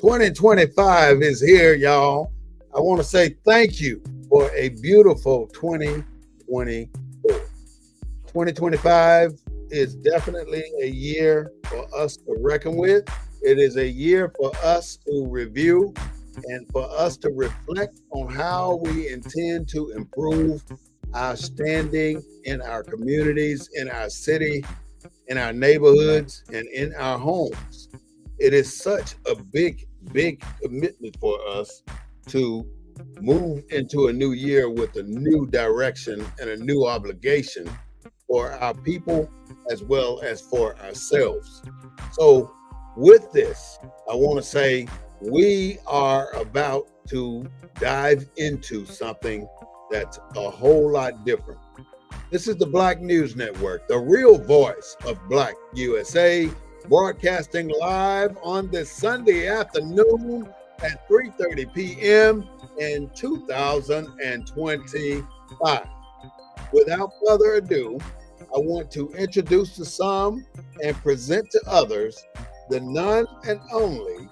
2025 is here, y'all. I want to say thank you for a beautiful 2024. 2025 is definitely a year for us to reckon with. It is a year for us to review and for us to reflect on how we intend to improve our standing in our communities, in our city, in our neighborhoods, and in our homes. It is such a big commitment for us to move into a new year with a new direction and a new obligation for our people as well as for ourselves. So with this, I want to say we are about to dive into something that's a whole lot different. This is the Black News Network, the real voice of Black USA, broadcasting live on this Sunday afternoon at 3:30 p.m. in 2025. Without further ado, I want to introduce to some and present to others the none and only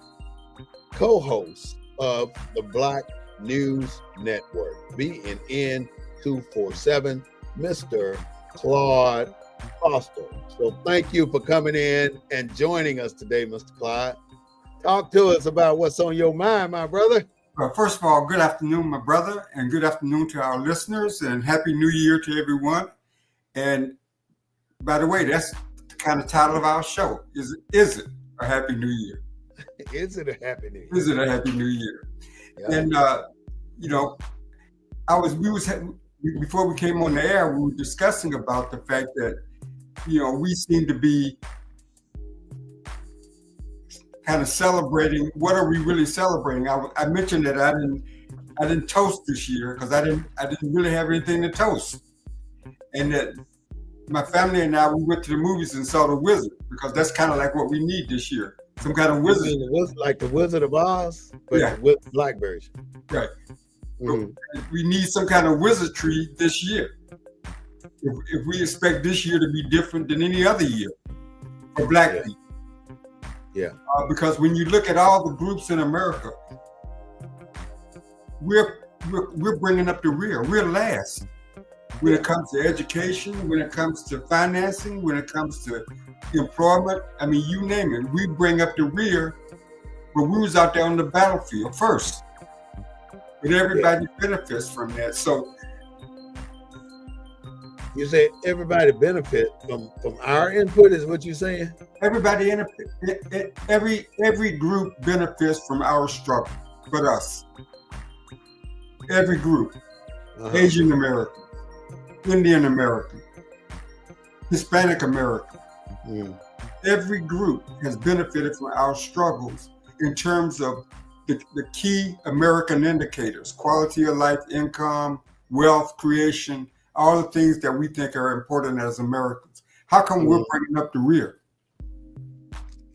co-host of the Black News Network, BNN 247, Mr. Claude Foster. So thank you for coming in and joining us today, Mr. Claude. Talk to us about what's on your mind, my brother. Well, first of all, good afternoon, my brother, and good afternoon to our listeners, and Happy New Year to everyone. And by the way, that's the kind of title of our show. Is it a Happy New Year? Is it a Happy New Year? Is it a Happy New Year? Yeah. And before we came on the air, we were discussing about the fact that we seem to be kind of celebrating. What are we really celebrating? I mentioned that I didn't toast this year because I didn't really have anything to toast, and that my family and I, we went to the movies and saw The Wizard because that's kind of like what we need this year. Some kind of wizard. Like the Wizard of Oz, but with black version. Right. Mm-hmm. We need some kind of wizardry this year. If we expect this year to be different than any other year for black people. Yeah. Because when you look at all the groups in America, we're bringing up the rear. We're last when it comes to education, when it comes to financing, when it comes to employment. I mean, you name it. We bring up the rear, but we was out there on the battlefield first. But everybody benefits from that. So you say everybody benefit from our input, is what you're saying? Everybody every group benefits from our struggle, but us. Every group. Asian American, Indian American, Hispanic American. Every group has benefited from our struggles in terms of the key American indicators: quality of life, income, wealth creation, all the things that we think are important as Americans. How come we're bringing up the rear?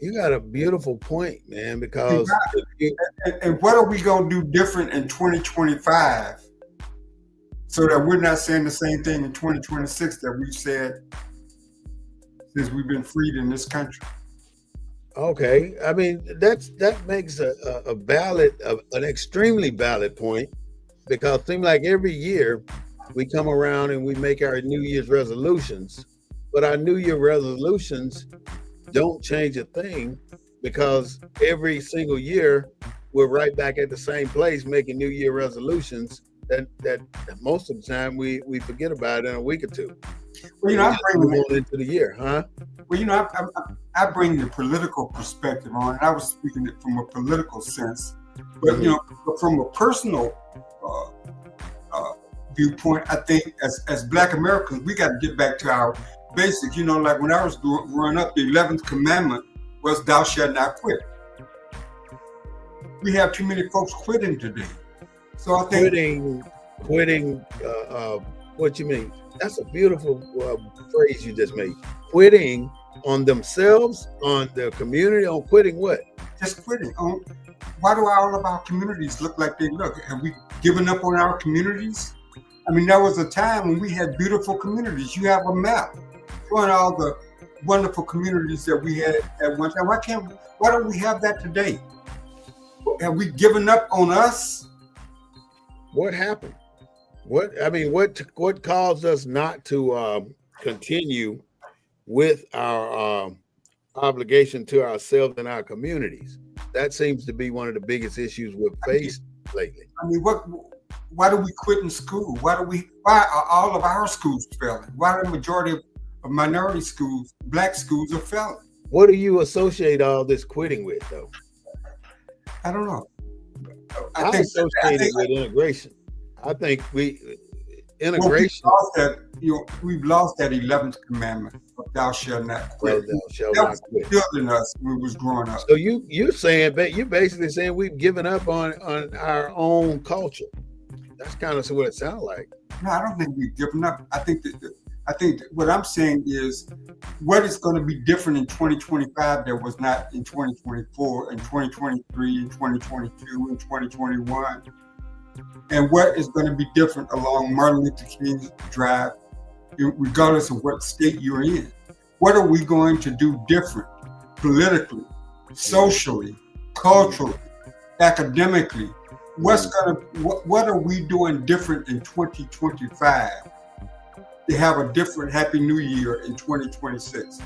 You got a beautiful point, man, because... And what are we going to do different in 2025 so that we're not saying the same thing in 2026 that we've said since we've been freed in this country? Okay, I mean that makes an extremely valid point, because it seems like every year we come around and we make our New Year's resolutions, but our New Year resolutions don't change a thing, because every single year we're right back at the same place making New Year resolutions that most of the time we forget about it in a week or two. Well, I bring it into the year, huh? Well, I bring the political perspective on it. I was speaking it from a political sense, but but from a personal viewpoint, I think as Black Americans, we got to get back to our basics. Like when I was growing up, the 11th commandment was "Thou shalt not quit." We have too many folks quitting today, so I think quitting. What you mean? That's a beautiful phrase you just made. Quitting on themselves, on their community, on quitting what? Just quitting. Why do all of our communities look like they look? Have we given up on our communities? I mean, there was a time when we had beautiful communities. You have a map showing all the wonderful communities that we had at one time. Why don't we have that today? Have we given up on us? What happened? What caused us not to continue with our obligation to ourselves and our communities? That seems to be one of the biggest issues we've faced lately. I mean, why do we quit in school? Why are all of our schools failing? Why are the majority of minority schools, black schools, are failing? What do you associate all this quitting with, though? I don't know. I associate it with integration. I think integration. We've lost that 11th commandment of thou shalt not quit. Thou shalt that not was quit. building us when we was growing up. So you're basically saying we've given up on our own culture. That's kind of what it sounds like. No, I don't think we've given up. I think what I'm saying is what is going to be different in 2025 that was not in 2024, in 2023, in 2022, in 2021. And what is going to be different along Martin Luther King Drive, regardless of what state you're in? What are we going to do different politically, socially, culturally, academically? What are we doing different in 2025 to have a different Happy New Year in 2026?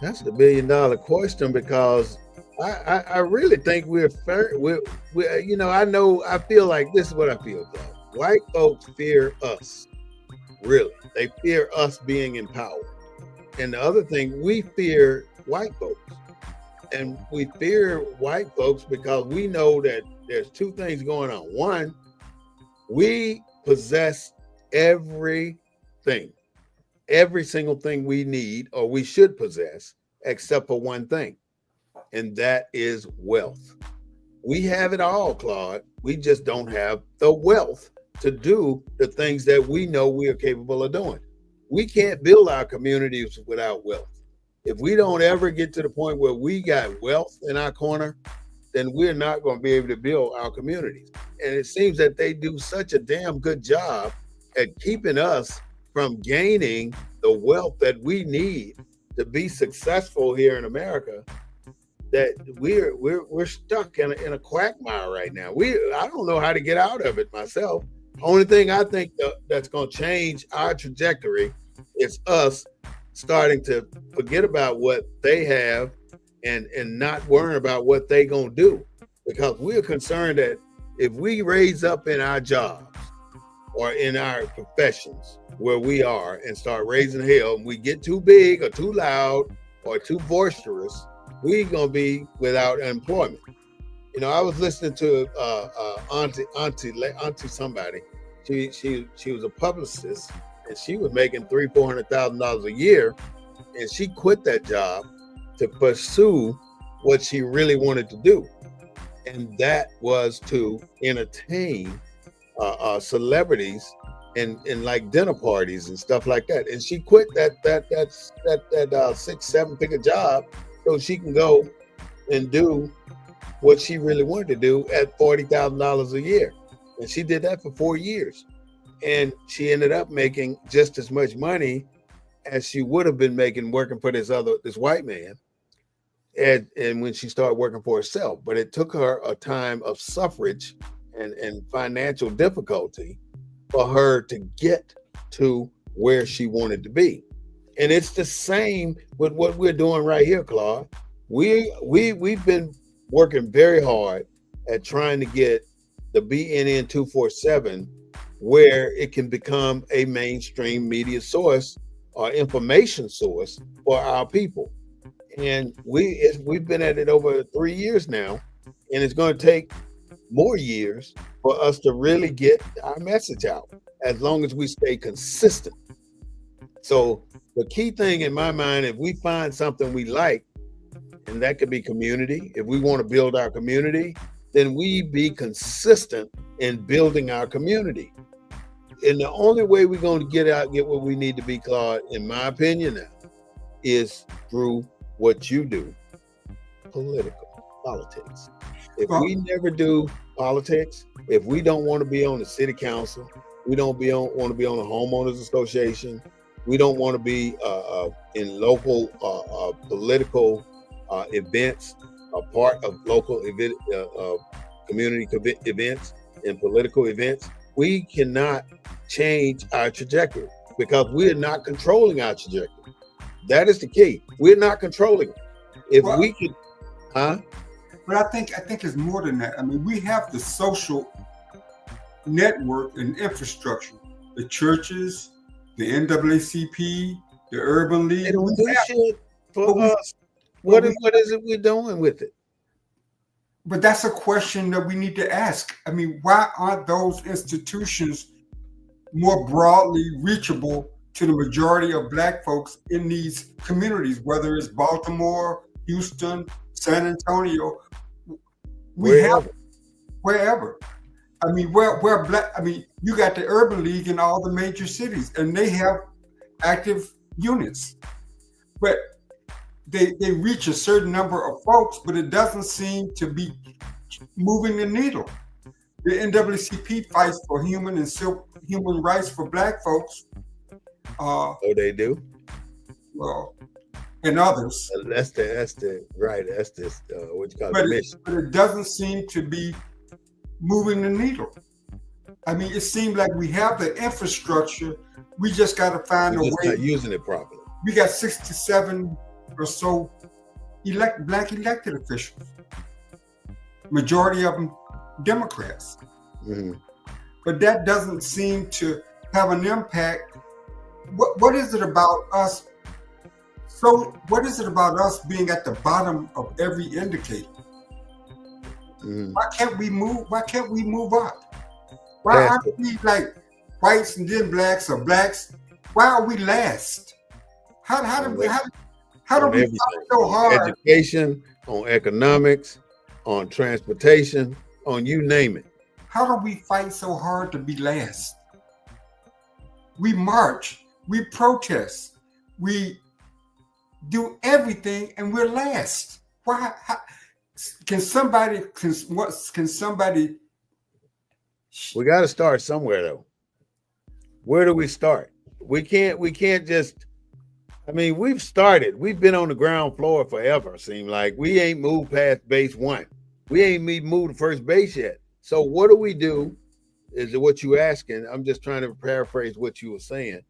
That's the $1 billion question, because I really think we're fair. I feel like this is what I feel, though. White folks fear us. Really. They fear us being in power. And the other thing, we fear white folks. And we fear white folks because we know that there's two things going on. One, we possess every single thing we need or we should possess, except for one thing, and that is wealth. We have it all, Claude. We just don't have the wealth to do the things that we know we are capable of doing. We can't build our communities without wealth. If we don't ever get to the point where we got wealth in our corner, then we're not going to be able to build our communities. And it seems that they do such a damn good job at keeping us from gaining the wealth that we need to be successful here in America, that we're stuck in a quagmire right now. I don't know how to get out of it myself. Only thing I think that's going to change our trajectory is us starting to forget about what they have and not worrying about what they gonna do, because we're concerned that if we raise up in our jobs or in our professions where we are and start raising hell, and we get too big or too loud or too boisterous, we're gonna be without employment. I was listening to auntie somebody. She was a publicist, and she was making $300,000-$400,000 a year, and she quit that job to pursue what she really wanted to do, and that was to entertain celebrities and like dinner parties and stuff like that. And she quit that 6-7 figure job so she can go and do what she really wanted to do at $40,000 a year. And she did that for 4 years. And she ended up making just as much money as she would have been making working for this white man. And when she started working for herself, but it took her a time of suffrage and financial difficulty for her to get to where she wanted to be. And it's the same with what we're doing right here, Claude. We've been working very hard at trying to get the BNN 247 where it can become a mainstream media source or information source for our people. And we've been at it over 3 years now, and it's going to take more years for us to really get our message out, as long as we stay consistent. So the key thing in my mind, if we find something we like, and that could be community, if we want to build our community, then we be consistent in building our community. And the only way we're going to get where we need to be, Claude, in my opinion now, is through what you do, politics. If we never do politics, if we don't want to be on the city council, we don't want to be on the homeowners association, we don't want to be in local political events, a part of local community events and political events, we cannot change our trajectory because we're not controlling our trajectory. That is the key. We're not controlling it. If we could, But I think it's more than that. I mean, we have the social network and infrastructure, the churches, the NAACP, the Urban League. They don't do shit for us. What is it we're doing with it? But that's a question that we need to ask. I mean, why aren't those institutions more broadly reachable to the majority of Black folks in these communities, whether it's Baltimore, Houston, San Antonio, wherever. I mean, where Black, I mean, you got the Urban League in all the major cities, and they have active units, but they reach a certain number of folks, but it doesn't seem to be moving the needle. The NAACP fights for human rights for Black folks. Oh, they do? Well, and others. That's the what you call it. Mission. But it doesn't seem to be moving the needle. I mean, it seems like we have the infrastructure. We just got to find a way. Not using it properly. We got 67 or so Black elected officials. Majority of them Democrats. Mm-hmm. But that doesn't seem to have an impact. What is it about us? So what is it about us being at the bottom of every indicator? Mm-hmm. Why can't we move? Why can't we move up? Why aren't we like whites and then blacks or blacks? Why are we last? How do we fight so hard? Education, on economics, on transportation, on you name it. How do we fight so hard to be last? We march, we protest, we do everything, and we're last. Why? Can somebody? We got to start somewhere, though. Where do we start? We can't just. I mean, we've started. We've been on the ground floor forever. Seem like we ain't moved past base one. We ain't moved to first base yet. So what do we do? Is what you asking? I'm just trying to paraphrase what you were saying.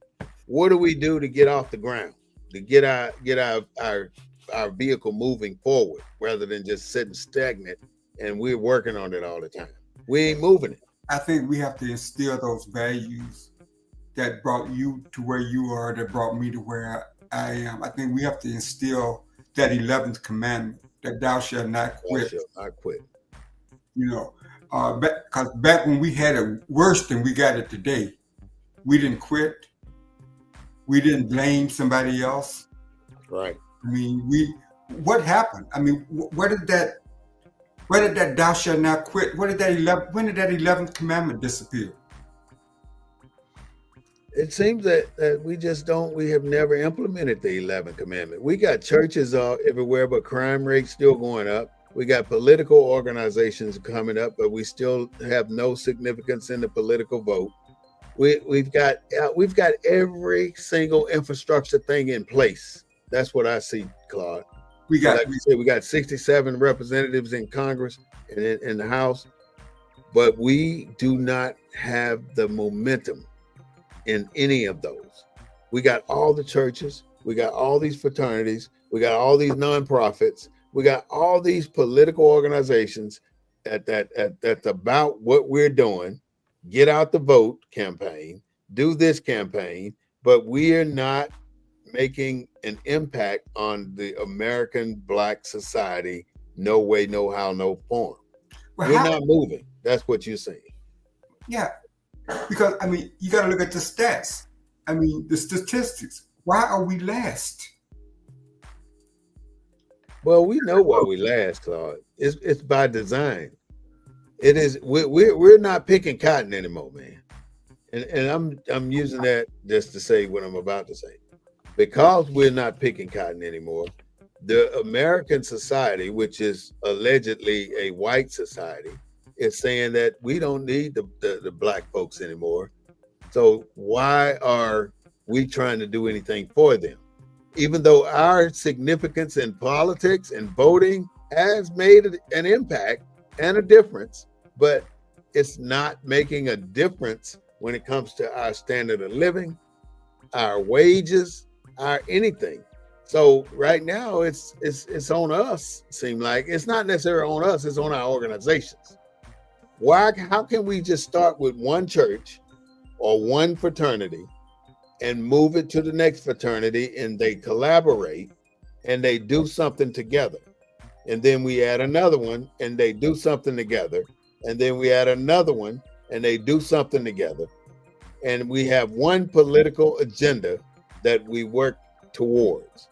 What do we do to get off the ground? To get our vehicle moving forward rather than just sitting stagnant, and we're working on it all the time. We ain't moving it. I think we have to instill those values that brought you to where you are, that brought me to where I am. I think we have to instill that 11th commandment, that thou shalt not quit. Thou shalt not quit. You know, because back when we had it worse than we got it today, we didn't quit. We didn't blame somebody else. Right. I mean, what happened? I mean, where did that thou shalt not quit? When did that 11th commandment disappear? It seems that we have never implemented the 11th commandment. We got churches everywhere, but crime rate's still going up. We got political organizations coming up, but we still have no significance in the political vote. We've got every single infrastructure thing in place. That's what I see, Claude. We got 67 representatives in Congress and in the House, but we do not have the momentum in any of those. We got all the churches, we got all these fraternities, we got all these nonprofits, we got all these political organizations that's about what we're doing. Get out the vote campaign, do this campaign, but we're not making an impact on the American Black society. No way, no how, no form. We're not moving. That's what you're saying. Yeah, because I mean, you got to look at the stats. I mean, the statistics. Why are we last? Well, we know why we last, Claude. It's by design. It is. We're not picking cotton anymore, man. And I'm using that just to say what I'm about to say. Because we're not picking cotton anymore, the American society, which is allegedly a white society, is saying that we don't need the Black folks anymore. So why are we trying to do anything for them? Even though our significance in politics and voting has made an impact and a difference, but it's not making a difference when it comes to our standard of living, our wages, our anything. So right now it's on us. Seem like it's not necessarily on us, it's on our organizations. How can we just start with one church or one fraternity and move it to the next fraternity, and they collaborate and they do something together? And then we add another one and they do something together. And then we add another one and they do something together. And we have one political agenda that we work towards.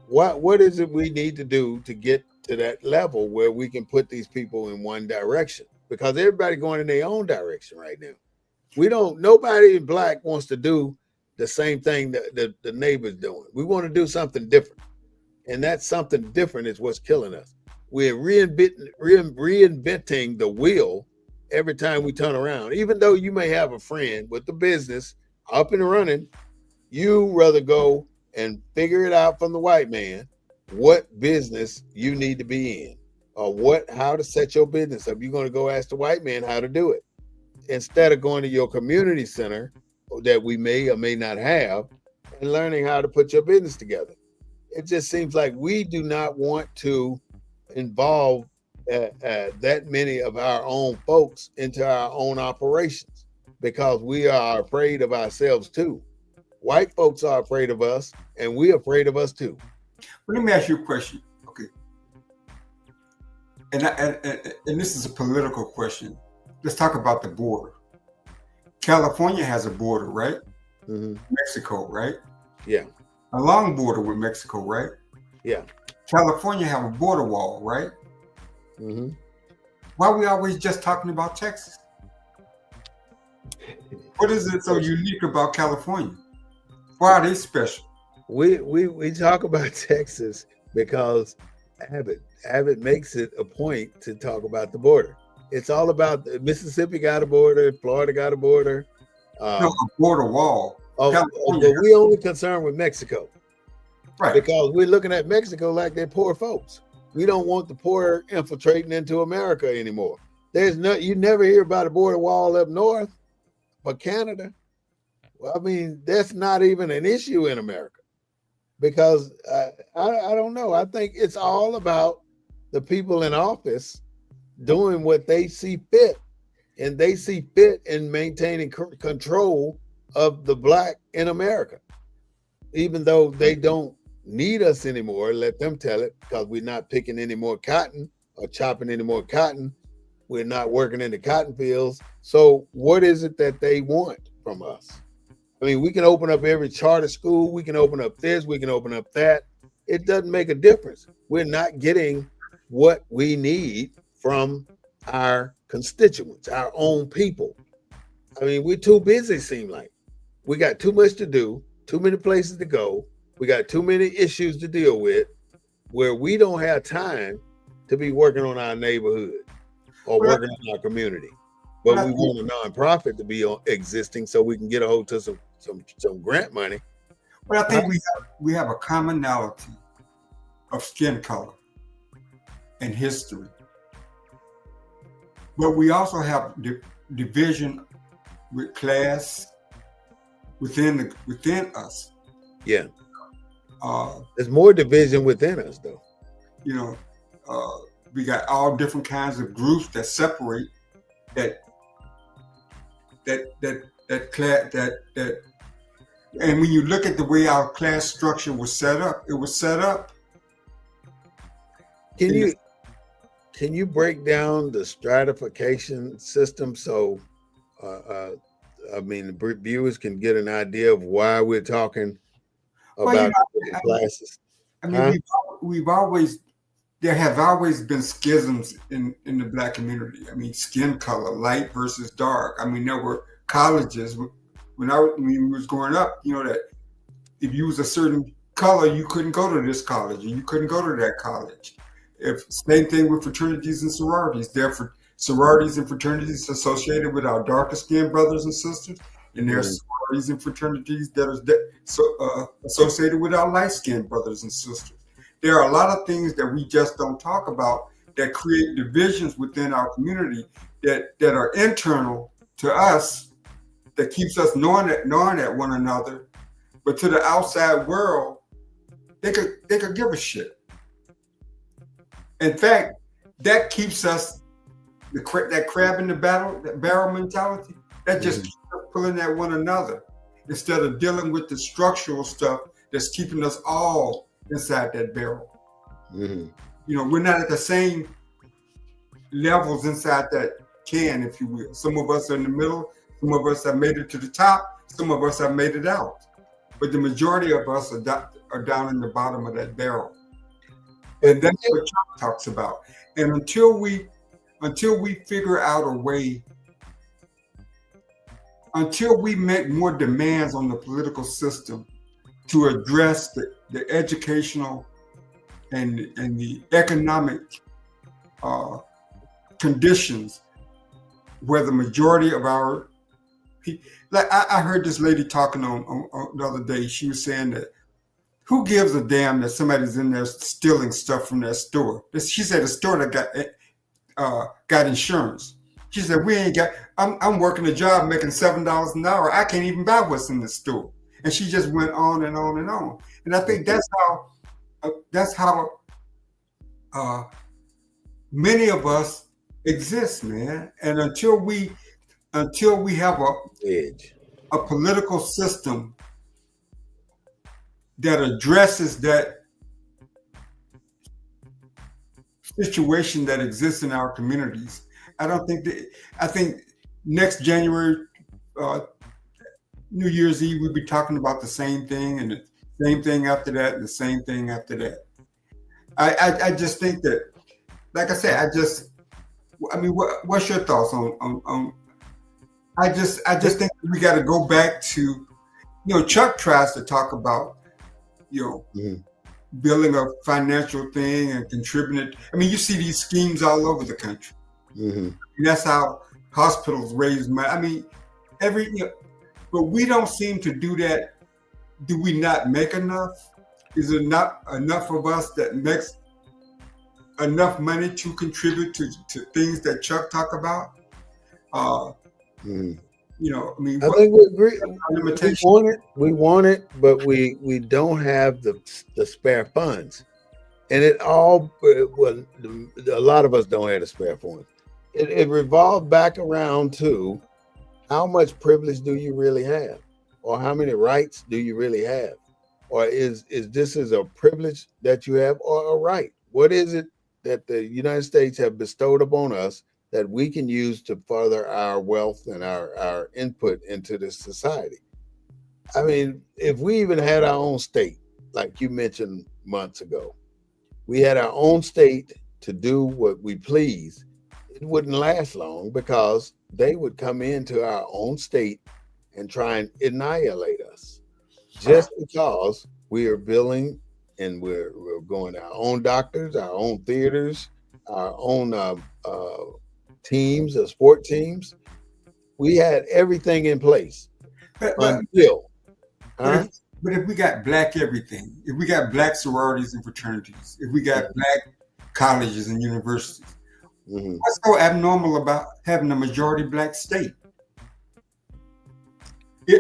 What is it we need to do to get to that level where we can put these people in one direction? Because everybody going in their own direction right now. Nobody in Black wants to do the same thing that the neighbor's doing. We want to do something different. And that something different is what's killing us. We're reinventing the wheel every time we turn around. Even though you may have a friend with the business up and running, you rather go and figure it out from the white man what business you need to be in, or how to set your business up. You're going to go ask the white man how to do it, instead of going to your community center that we may or may not have and learning how to put your business together. It just seems like we do not want to involve that many of our own folks into our own operations, because we are afraid of ourselves too. White folks are afraid of us, and we're afraid of us too. Well, let me ask you a question. Okay. And this is a political question. Let's talk about the border. California has a border, right? Mm-hmm. Mexico, right? Yeah. A long border with Mexico, right? Yeah. California have a border wall, right? Mm-hmm. Why are we always just talking about Texas? What is it so unique about California? Why are they special? We talk about Texas because Abbott makes it a point to talk about the border. It's all about Mississippi got a border, Florida got a border. No, a border wall. But we only concerned with Mexico. Right. Because we're looking at Mexico like they're poor folks. We don't want the poor infiltrating into America anymore. You never hear about a border wall up north for Canada. Well, I mean, that's not even an issue in America, because I don't know. I think it's all about the people in office doing what they see fit, and they see fit in maintaining control of the Black in America, even though they don't need us anymore. Let them tell it, because we're not picking any more cotton or chopping any more cotton. We're not working in the cotton fields. So what is it that they want from us? I mean, we can open up every charter school. We can open up this. We can open up that. It doesn't make a difference. We're not getting what we need from our constituents, our own people. I mean, we're too busy, seem like. We got too much to do, too many places to go. We got too many issues to deal with, where we don't have time to be working on our neighborhood or working on our community. But we want a nonprofit to be existing so we can get a hold to some grant money. But I think we have a commonality of skin color and history. But we also have division with class within us. Yeah. There's more division within us, though. You know, we got all different kinds of groups that separate that and when you look at the way our class structure was set up, it was set up. Can you break down the stratification system so I mean the viewers can get an idea of why we're talking about classes? I mean, there have always been schisms in the Black community. I mean, skin color, light versus dark. I mean, there were colleges when we was growing up, you know, that if you was a certain color, you couldn't go to this college and you couldn't go to that college. Same thing with fraternities and sororities. There are sororities and fraternities associated with our darker skinned brothers and sisters, and there are sororities and fraternities that are associated with our light skinned brothers and sisters. There are a lot of things that we just don't talk about that create divisions within our community that are internal to us, that keeps us gnawing at one another. But to the outside world, they could give a shit. In fact, that keeps us that crab in the barrel mentality. That just keeps us pulling at one another instead of dealing with the structural stuff that's keeping us all inside that barrel. We're not at the same levels inside that can, if you will. Some of us are in the middle. Some of us have made it to the top. Some of us have made it out. But the majority of us are down in the bottom of that barrel. And that's what Chuck talks about. And until we figure out a way, until we make more demands on the political system to address the educational and the economic conditions where the majority of our people, like I heard this lady talking on the other day. She was saying that who gives a damn that somebody's in there stealing stuff from that store? She said the store that got insurance. She said, we ain't got, I'm working a job making $7 an hour. I can't even buy what's in the store. And she just went on and on and on. And I think that's how many of us exist, man. And until we have a political system that addresses that situation that exists in our communities, I think next January, New Year's Eve, we'll be talking about the same thing, and the same thing after that, and the same thing after that. I just think that, like I said, what's your thoughts on I just think we got to go back to, Chuck tries to talk about, building a financial thing and contributing. You see these schemes all over the country. And that's how hospitals raise money. But we don't seem to do that. Do we not make enough? Is there not enough of us that makes enough money to contribute to things that Chuck talk about? I think we agree. We want it, but we don't have the spare funds, and a lot of us don't have the spare funds. It revolved back around to how much privilege do you really have, or how many rights do you really have, or is this a privilege that you have or a right? What is it that the United States have bestowed upon us that we can use to further our wealth and our input into this society? If we even had our own state, like you mentioned months ago, we had our own state to do what we please, it wouldn't last long, because they would come into our own state and try and annihilate us just because we are building and we're going our own doctors, our own theaters, our own teams, sport teams. We had everything in place until. But if we got black everything, if we got black sororities and fraternities, if we got black colleges and universities, what's so abnormal about having a majority black state?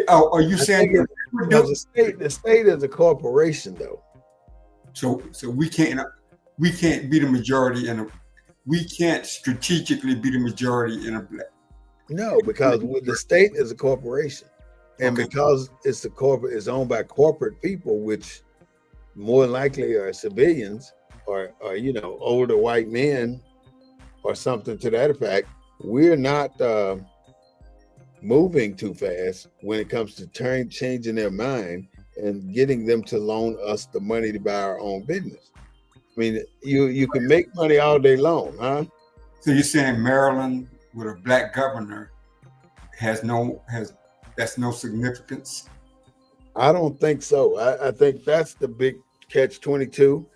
Are you saying the state is a corporation, though? So we can't be the majority, and we can't strategically be the majority in a black. No, because the state is a corporation, and because it's owned by corporate people, which more likely are civilians or older white men or something to that effect. We're not moving too fast when it comes to changing their mind and getting them to loan us the money to buy our own business. You can make money all day long, huh? So you're saying Maryland with a black governor that's no significance? I don't think so. I think that's the big catch-22.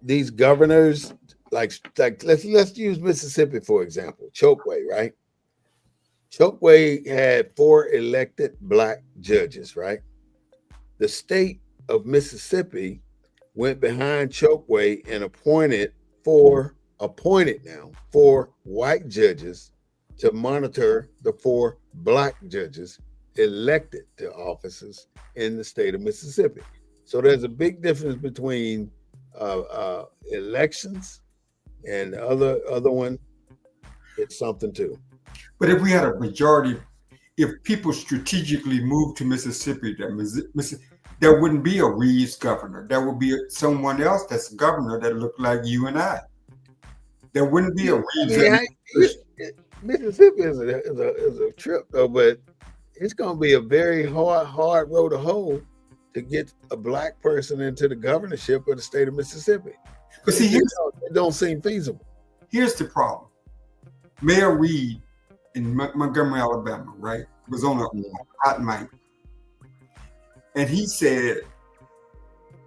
These governors, like let's use Mississippi for example. Chokwe, right? Chokwe had 4 elected black judges, right? The state of Mississippi went behind Chokeway and appointed now 4 white judges to monitor the 4 black judges elected to offices in the state of Mississippi. So there's a big difference between elections and other one. It's something too. But if we had a majority, if people strategically moved to Mississippi, there wouldn't be a Reeves governor. There would be someone else that's governor that looked like you and I. There wouldn't be a Reeves. Mississippi is a trip though, but it's going to be a very hard road to hoe to get a black person into the governorship of the state of Mississippi. But see, it don't seem feasible. Here's the problem. Mayor Reed in Montgomery, Alabama, right, was on a hot mic. And he said,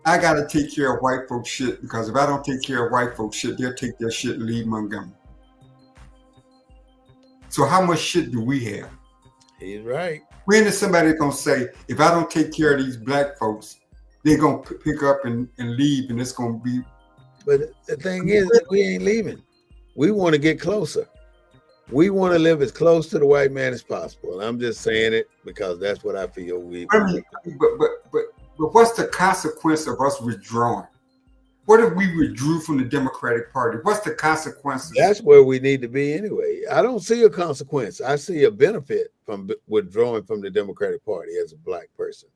I got to take care of white folks shit, because if I don't take care of white folks shit, they'll take their shit and leave Montgomery. So how much shit do we have? He's right. When is somebody going to say, if I don't take care of these black folks, they're going to pick up and leave, and it's going to be. But the thing is, we ain't leaving. We want to get closer. We want to live as close to the white man as possible. And I'm just saying it because that's what I feel But what's the consequence of us withdrawing? What if we withdrew from the Democratic Party? What's the consequences? That's where we need to be anyway. I don't see a consequence. I see a benefit from withdrawing from the Democratic Party as a black person.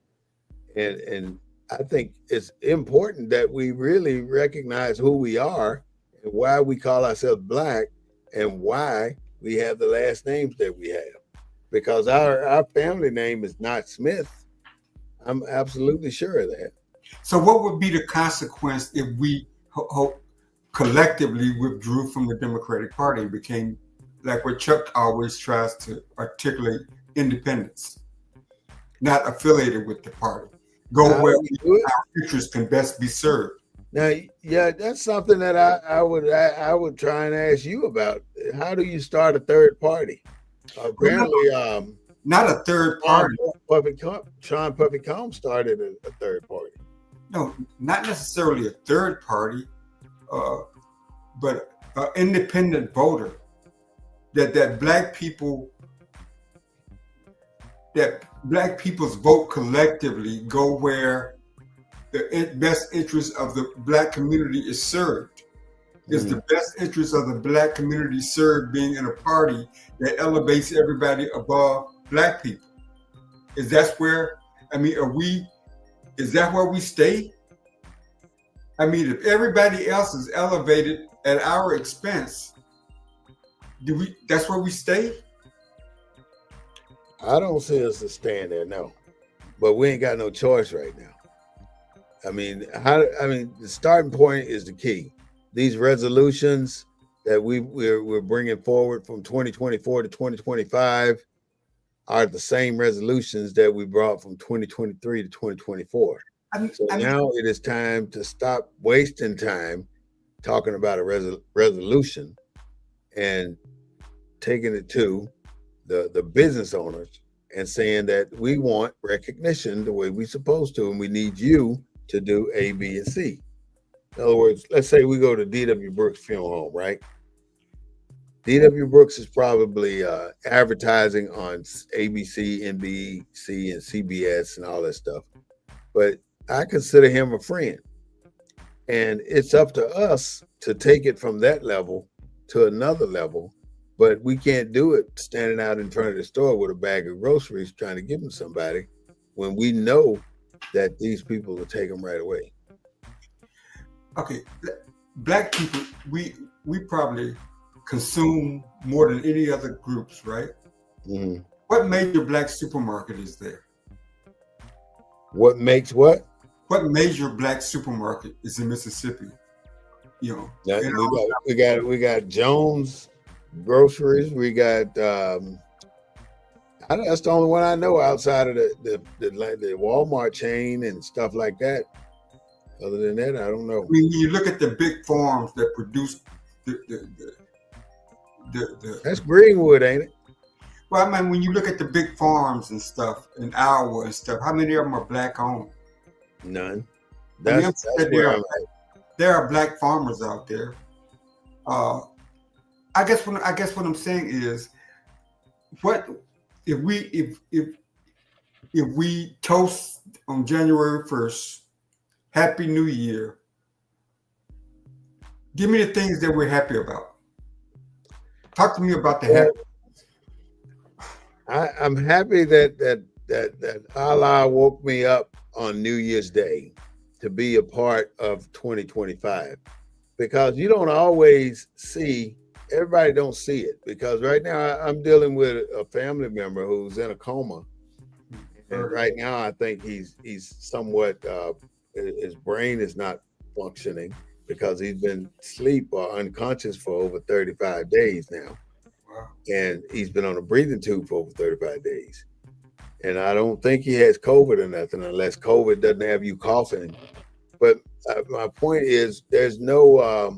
And I think it's important that we really recognize who we are and why we call ourselves black and why we have the last names that we have. Because our family name is not Smith. I'm absolutely sure of that. So what would be the consequence if we collectively withdrew from the Democratic Party and became, like what Chuck always tries to articulate, independents, not affiliated with the party? Go where our interests can best be served. Now, yeah, that's something that I would try and ask you about. How do you start a third party? Apparently, not a third party. Sean Puffy Combs started a third party. No, not necessarily a third party, but an independent voter. That black people's vote collectively go where the best interest of the black community is served. Is the best interest of the black community served being in a party that elevates everybody above black people? Is that where, is that where we stay? If everybody else is elevated at our expense, that's where we stay? I don't see us as staying there, no. But we ain't got no choice right now. The starting point is the key. These resolutions that we're bringing forward from 2024 to 2025 are the same resolutions that we brought from 2023 to 2024. Now it is time to stop wasting time talking about a resolution and taking it to the business owners and saying that we want recognition the way we're supposed to, and we need you to do A, B, and C. In other words, let's say we go to D.W. Brooks Funeral Home, right? D.W. Brooks is probably advertising on ABC, NBC, and CBS and all that stuff. But I consider him a friend. And it's up to us to take it from that level to another level. But we can't do it standing out in front of the store with a bag of groceries trying to give them somebody when we know that these people will take them right away. Okay, black people, we probably consume more than any other groups, right? Mm-hmm. What major black supermarket is there? What makes what? What major black supermarket is in Mississippi? We got Jones Groceries. We got that's the only one I know outside of the Walmart chain and stuff like that. Other than that, I don't know. When you look at the big farms that produce the that's Greenwood, ain't it? Well, when you look at the big farms and stuff in Iowa and stuff, how many of them are black owned? None. That's where I'm at. There are black farmers out there. I guess what I'm saying is, what if we toast on January 1st, Happy New Year? Give me the things that we're happy about. Talk to me about the happy. I'm happy that Allah woke me up on New Year's Day to be a part of 2025, because you don't always see, everybody don't see it, because right now I'm dealing with a family member who's in a coma, and right now I think he's somewhat his brain is not functioning because he's been asleep or unconscious for over 35 days now. Wow. And he's been on a breathing tube for over 35 days. And I don't think he has COVID or nothing, unless COVID doesn't have you coughing. But my point is, there's no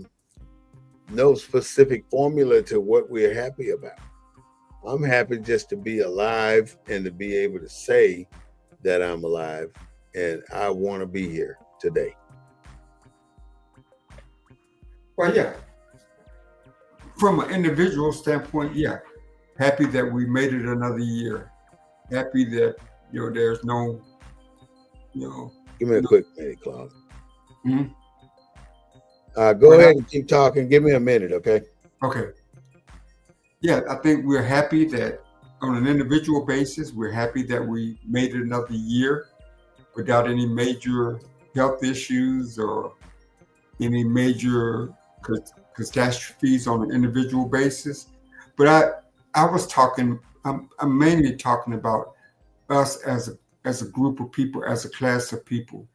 specific formula to what we're happy about. I'm happy just to be alive and to be able to say that I'm alive and I want to be here today. Well, yeah. From an individual standpoint, yeah. Happy that we made it another year. Happy that there's no, Give me a quick minute, Claude. Mhm. Go ahead and keep talking. Give me a minute, okay? Okay. Yeah, I think we're happy that on an individual basis, we're happy that we made it another year without any major health issues or any major catastrophes on an individual basis. But I'm mainly talking about us as a group of people, as a class of people.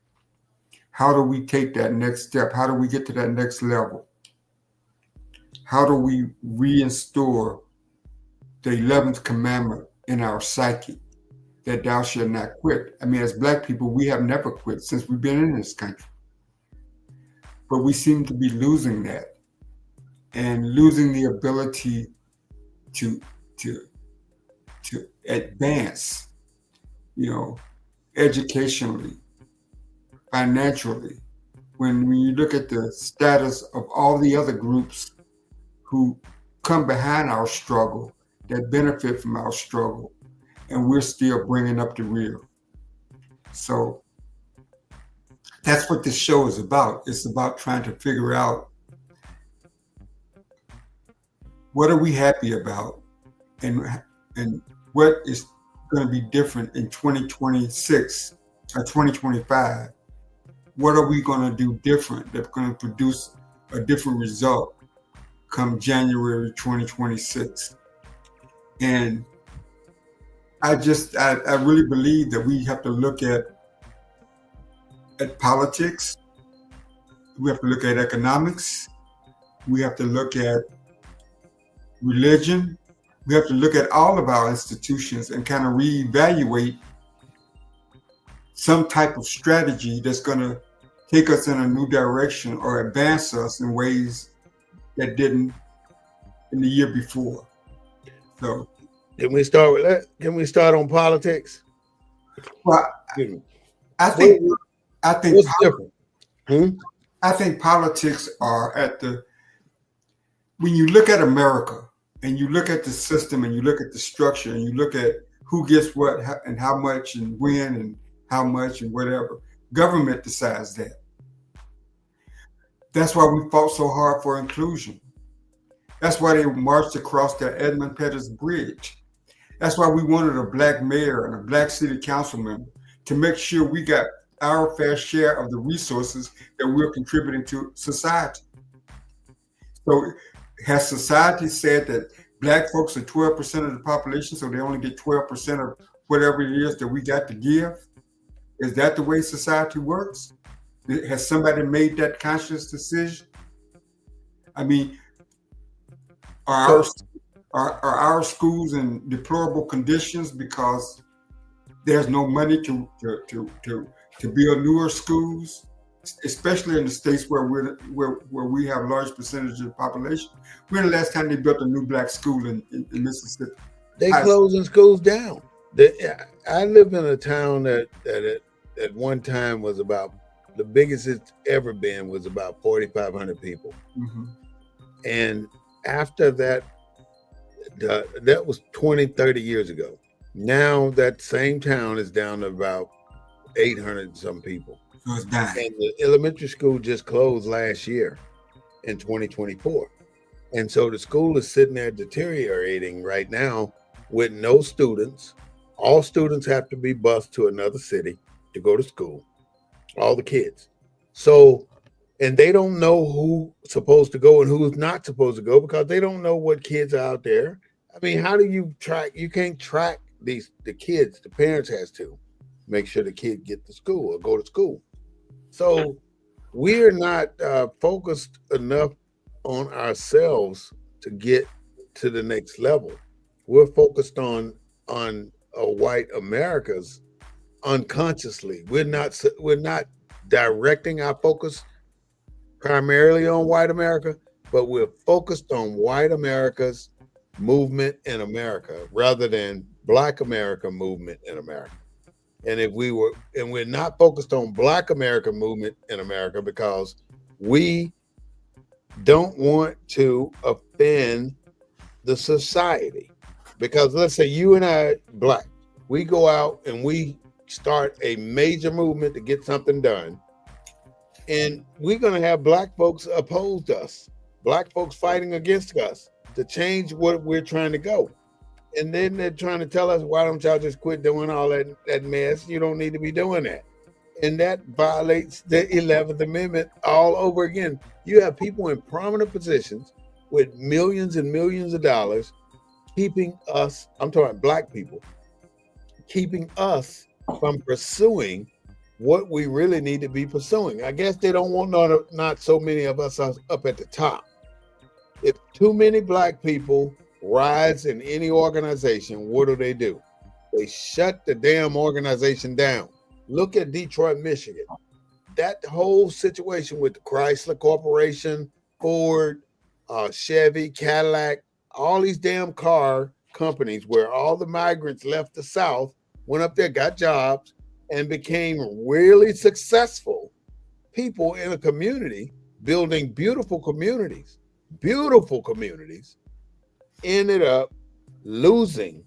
How do we take that next step? How do we get to that next level? How do we reinstore the 11th commandment in our psyche, that thou shalt not quit? I mean, as Black people, we have never quit since we've been in this country. But we seem to be losing that and losing the ability to advance, educationally, financially. When you look at the status of all the other groups who come behind our struggle, that benefit from our struggle, and we're still bringing up the rear. So that's what this show is about. It's about trying to figure out, what are we happy about, and what is going to be different in 2026 or 2025? What are we going to do different that's going to produce a different result come January 2026? And I really believe that we have to look at politics. We have to look at economics. We have to look at religion. We have to look at all of our institutions and kind of reevaluate some type of strategy that's going to take us in a new direction or advance us in ways that didn't in the year before. So, can we start with that? Can we start on politics? Well, I think what's different? I think politics are when you look at America and you look at the system and you look at the structure and you look at who gets what and how much and when and how much and whatever, government decides that. That's why we fought so hard for inclusion. That's why they marched across the Edmund Pettus Bridge. That's why we wanted a Black mayor and a Black city council member to make sure we got our fair share of the resources that we're contributing to society. So has society said that Black folks are 12% of the population, so they only get 12% of whatever it is that we got to give? Is that the way society works? Has somebody made that conscious decision? I mean, are our schools in deplorable conditions because there's no money to build newer schools, especially in the states where we have a large percentage of the population? When the last time they built a new Black school in Mississippi? They closing schools down. I live in a town that at one time was about the biggest it's ever been was about 4,500 people. Mm-hmm. And after that, that was 20, 30 years ago. Now that same town is down to about 800 some people. So it's dying. And the elementary school just closed last year in 2024. And so the school is sitting there deteriorating right now with no students. All students have to be bused to another city to go to school, all the kids. So, and they don't know who's supposed to go and who's not supposed to go because they don't know what kids are out there. I mean, how do you track? You can't track the kids. The parents has to make sure the kid get to school or go to school. So we're not focused enough on ourselves to get to the next level. We're focused on white America's unconsciously. We're not directing our focus primarily on white America, but we're focused on white America's movement in America rather than Black America movement in America. And we're not focused on Black America movement in America because we don't want to offend the society. Because let's say you and I, Black, we go out and we start a major movement to get something done. And we're going to have Black folks oppose us, Black folks fighting against us to change what we're trying to go. And then they're trying to tell us, why don't y'all just quit doing all that mess? You don't need to be doing that. And that violates the 11th Amendment all over again. You have people in prominent positions with millions and millions of dollars keeping us, I'm talking Black people, keeping us from pursuing what we really need to be pursuing. I guess they don't want not so many of us up at the top. If too many Black people rise in any organization, what do? They shut the damn organization down. Look at Detroit, Michigan. That whole situation with the Chrysler Corporation, Ford, Chevy, Cadillac, all these damn car companies where all the migrants left the South, went up there, got jobs, and became really successful people in a community, building beautiful communities, ended up losing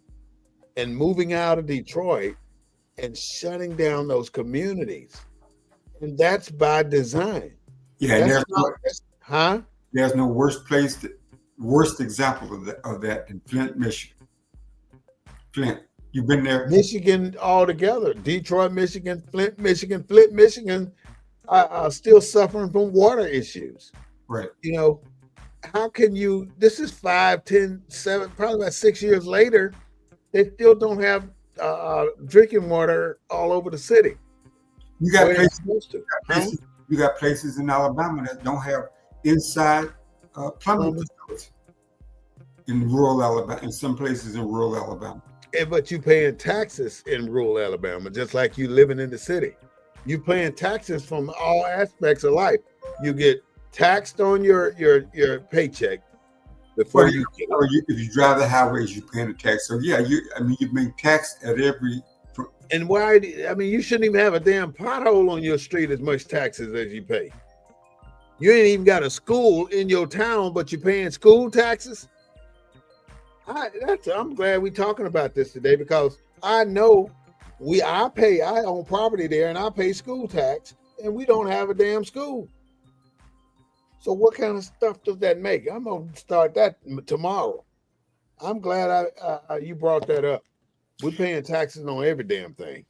and moving out of Detroit and shutting down those communities. And that's by design. Yeah, there's no worst example of that in Flint, Michigan. Flint, you've been there? Michigan altogether. Detroit, Michigan, Flint, Michigan are still suffering from water issues. Right. You know, how can you, this is 5, 10, 7, probably about 6 years later, they still don't have drinking water all over the city. You got places in Alabama that don't have inside plumbing facilities in rural Alabama, in some places in rural Alabama. But you paying taxes in rural Alabama, just like you living in the city. You paying taxes from all aspects of life. You get taxed on your paycheck before you get it. If you drive the highways, you're paying a tax. So yeah, you being taxed at every. And why? I mean, you shouldn't even have a damn pothole on your street as much taxes as you pay. You ain't even got a school in your town, but you're paying school taxes. I'm glad we're talking about this today because I know I own property there and I pay school tax and we don't have a damn school. So what kind of stuff does that make? I'm gonna start that tomorrow. I'm glad you brought that up. We're paying taxes on every damn thing.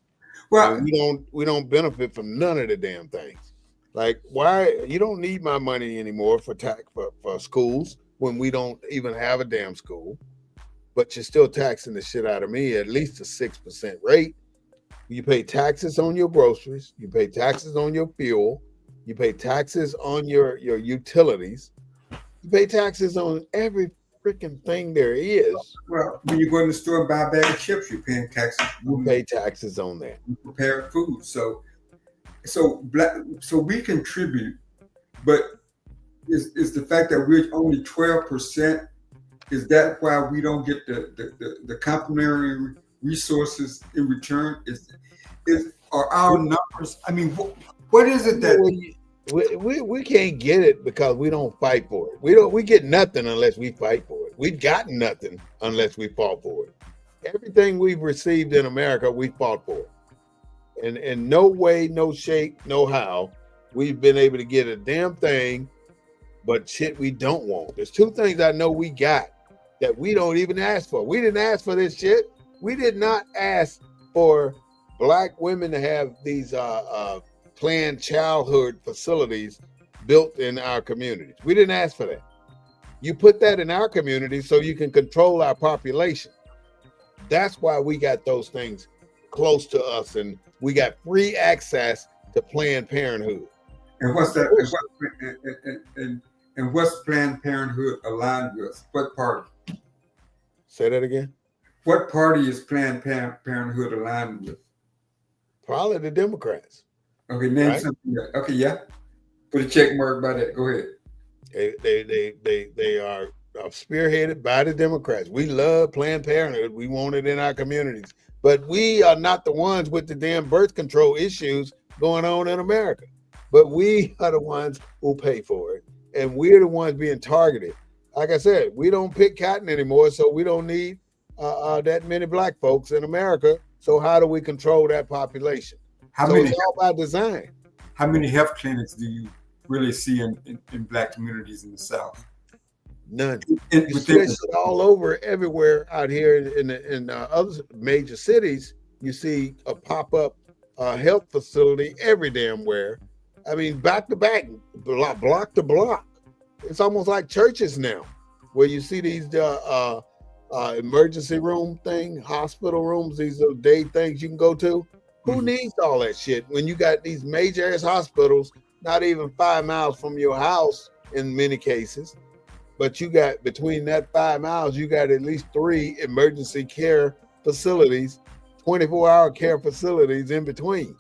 Well, we don't benefit from none of the damn things. Like, why? You don't need my money anymore for schools when we don't even have a damn school. But you're still taxing the shit out of me at least a 6% rate. You pay taxes on your groceries. You pay taxes on your fuel. You pay taxes on your utilities. You pay taxes on every freaking thing there is. Well, when you go in the store and buy a bag of chips, you're paying taxes. You pay taxes on that. You prepare food. So we contribute, but is the fact that we're only 12%, is that why we don't get the complementary resources in return? Are our numbers? I mean, What is it that we can't get it because we don't fight for it. We get nothing unless we fight for it. We've gotten nothing unless we fought for it. Everything we've received in America, we fought for it. And in no way, no shape, no how, we've been able to get a damn thing, but shit we don't want. There's two things I know we got that we don't even ask for. We didn't ask for this shit. We did not ask for Black women to have these Planned Childhood facilities built in our communities. We didn't ask for that. You put that in our community so you can control our population. That's why we got those things close to us, and we got free access to Planned Parenthood. And what's that? And what's Planned Parenthood aligned with? What party? Say that again. What party is Planned Parenthood aligned with? Probably the Democrats. Okay, name something. Okay, yeah. Put a check mark by that. Go ahead. They are spearheaded by the Democrats. We love Planned Parenthood. We want it in our communities. But we are not the ones with the damn birth control issues going on in America. But we are the ones who pay for it. And we're the ones being targeted. Like I said, we don't pick cotton anymore, so we don't need that many Black folks in America. So how do we control that population? It's all by design. How many health clinics do you really see in Black communities in the South? None. You see it all over, everywhere out here in other major cities. You see a pop-up health facility every damn where. I mean, back to back, block to block. It's almost like churches now, where you see these emergency room thing, hospital rooms, these little day things you can go to. Who needs all that shit when you got these major ass hospitals not even 5 miles from your house in many cases? But you got, between that 5 miles, you got at least 3 emergency care facilities, 24-hour care facilities in between.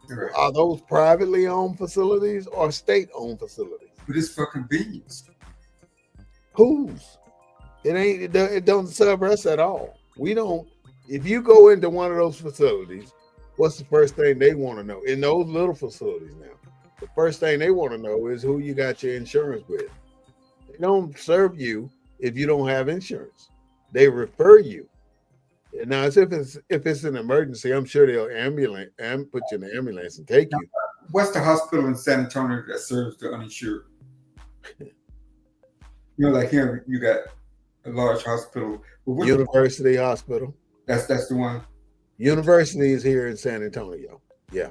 Right. Are those privately owned facilities or state-owned facilities? But it's for convenience. Whose? It don't serve us at all. We don't. If you go into one of those facilities, what's the first thing they want to know? In those little facilities now, the first thing they want to know is who you got your insurance with. They don't serve you if you don't have insurance. They refer you. Now, as if it's an emergency, I'm sure they'll put you in the ambulance and take you. What's the hospital in San Antonio that serves the uninsured? Like here, you got a large hospital. University Hospital. That's the one. University is here in San Antonio. Yeah.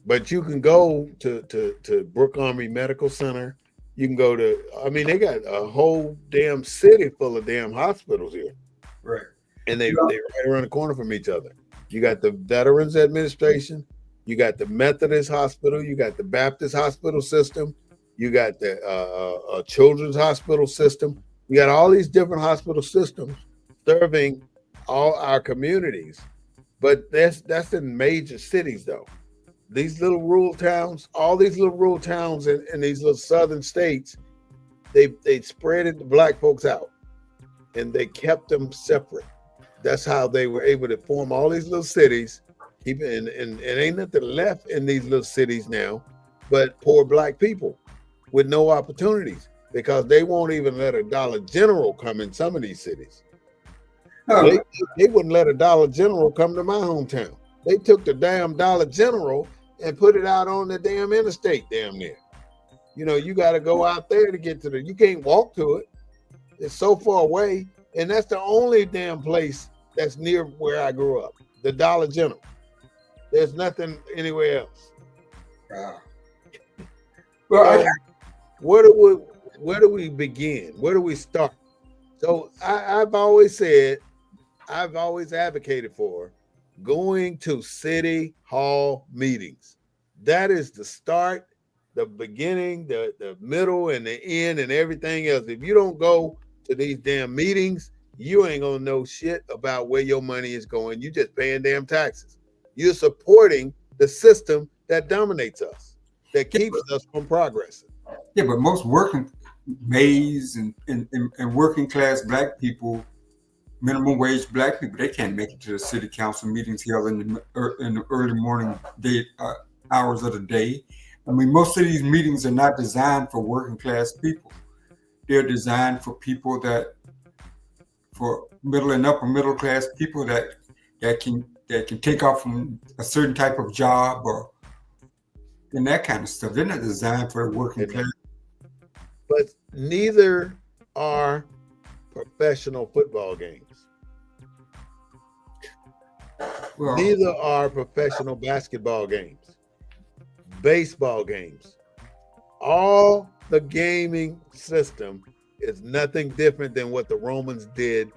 But you can go to Brooke Army Medical Center. You can go to, they got a whole damn city full of damn hospitals here. Right. And they're right around the corner from each other. You got the Veterans Administration. You got the Methodist Hospital. You got the Baptist Hospital System. You got the Children's Hospital System. You got all these different hospital systems serving all our communities. But that's in major cities, though. These little rural towns, all these little rural towns in these little southern states, they spread the Black folks out, and they kept them separate. That's how they were able to form all these little cities. And ain't nothing left in these little cities now but poor Black people with no opportunities, because they won't even let a Dollar General come in some of these cities. Oh. They wouldn't let a Dollar General come to my hometown. They took the damn Dollar General and put it out on the damn interstate damn near. You got to go out there to get to you can't walk to it. It's so far away. And that's the only damn place that's near where I grew up, the Dollar General. There's nothing anywhere else. Well, where do we begin? Where do we start? So I've always advocated for going to city hall meetings. That is the start, the beginning, the middle, and the end, and everything else. If you don't go to these damn meetings, you ain't gonna know shit about where your money is going. You just paying damn taxes. You're supporting the system that dominates us, that keeps us from progressing. Yeah, but most working maids and working class Black people, minimum wage Black people, they can't make it to the city council meetings held in the early morning hours of the day. I mean, most of these meetings are not designed for working class people. They're designed for people for middle and upper middle class people that can take off from a certain type of job and that kind of stuff. They're not designed for the working class. But neither are professional football games. Well, neither are professional basketball games, baseball games. All the gaming system is nothing different than what the Romans did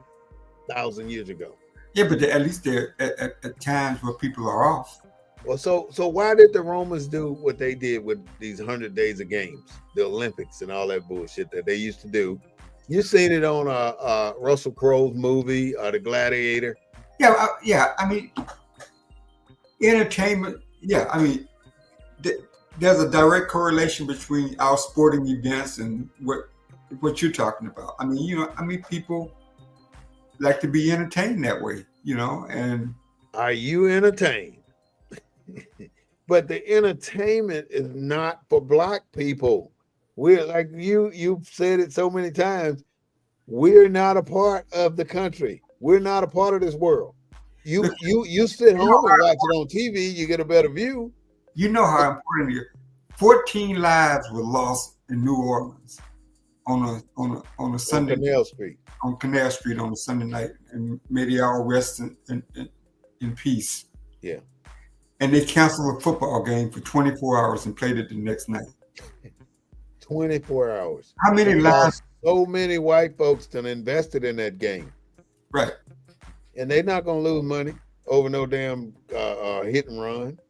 1,000 years ago. Yeah, but at least they're at times where people are off. Well, so why did the Romans do what they did with these 100 days of games, the Olympics and all that bullshit that they used to do? You seen it on Russell Crowe's movie, The Gladiator. Yeah. I mean, entertainment. Yeah, I mean, there's a direct correlation between our sporting events and what you're talking about. I mean, people like to be entertained that way, and are you entertained? But the entertainment is not for Black people. We're like you've said it so many times. We're not a part of the country. We're not a part of this world. You sit home and watch it on TV, you get a better view. You know how important it is. 14 lives were lost in New Orleans on a Sunday. On Canal Street. On Canal Street on a Sunday night, and may they all rest in peace. Yeah. And they canceled a football game for 24 hours and played it the next night. 24 hours. How many lives? So many white folks that invested in that game. Right. And they're not going to lose money over no damn hit and run.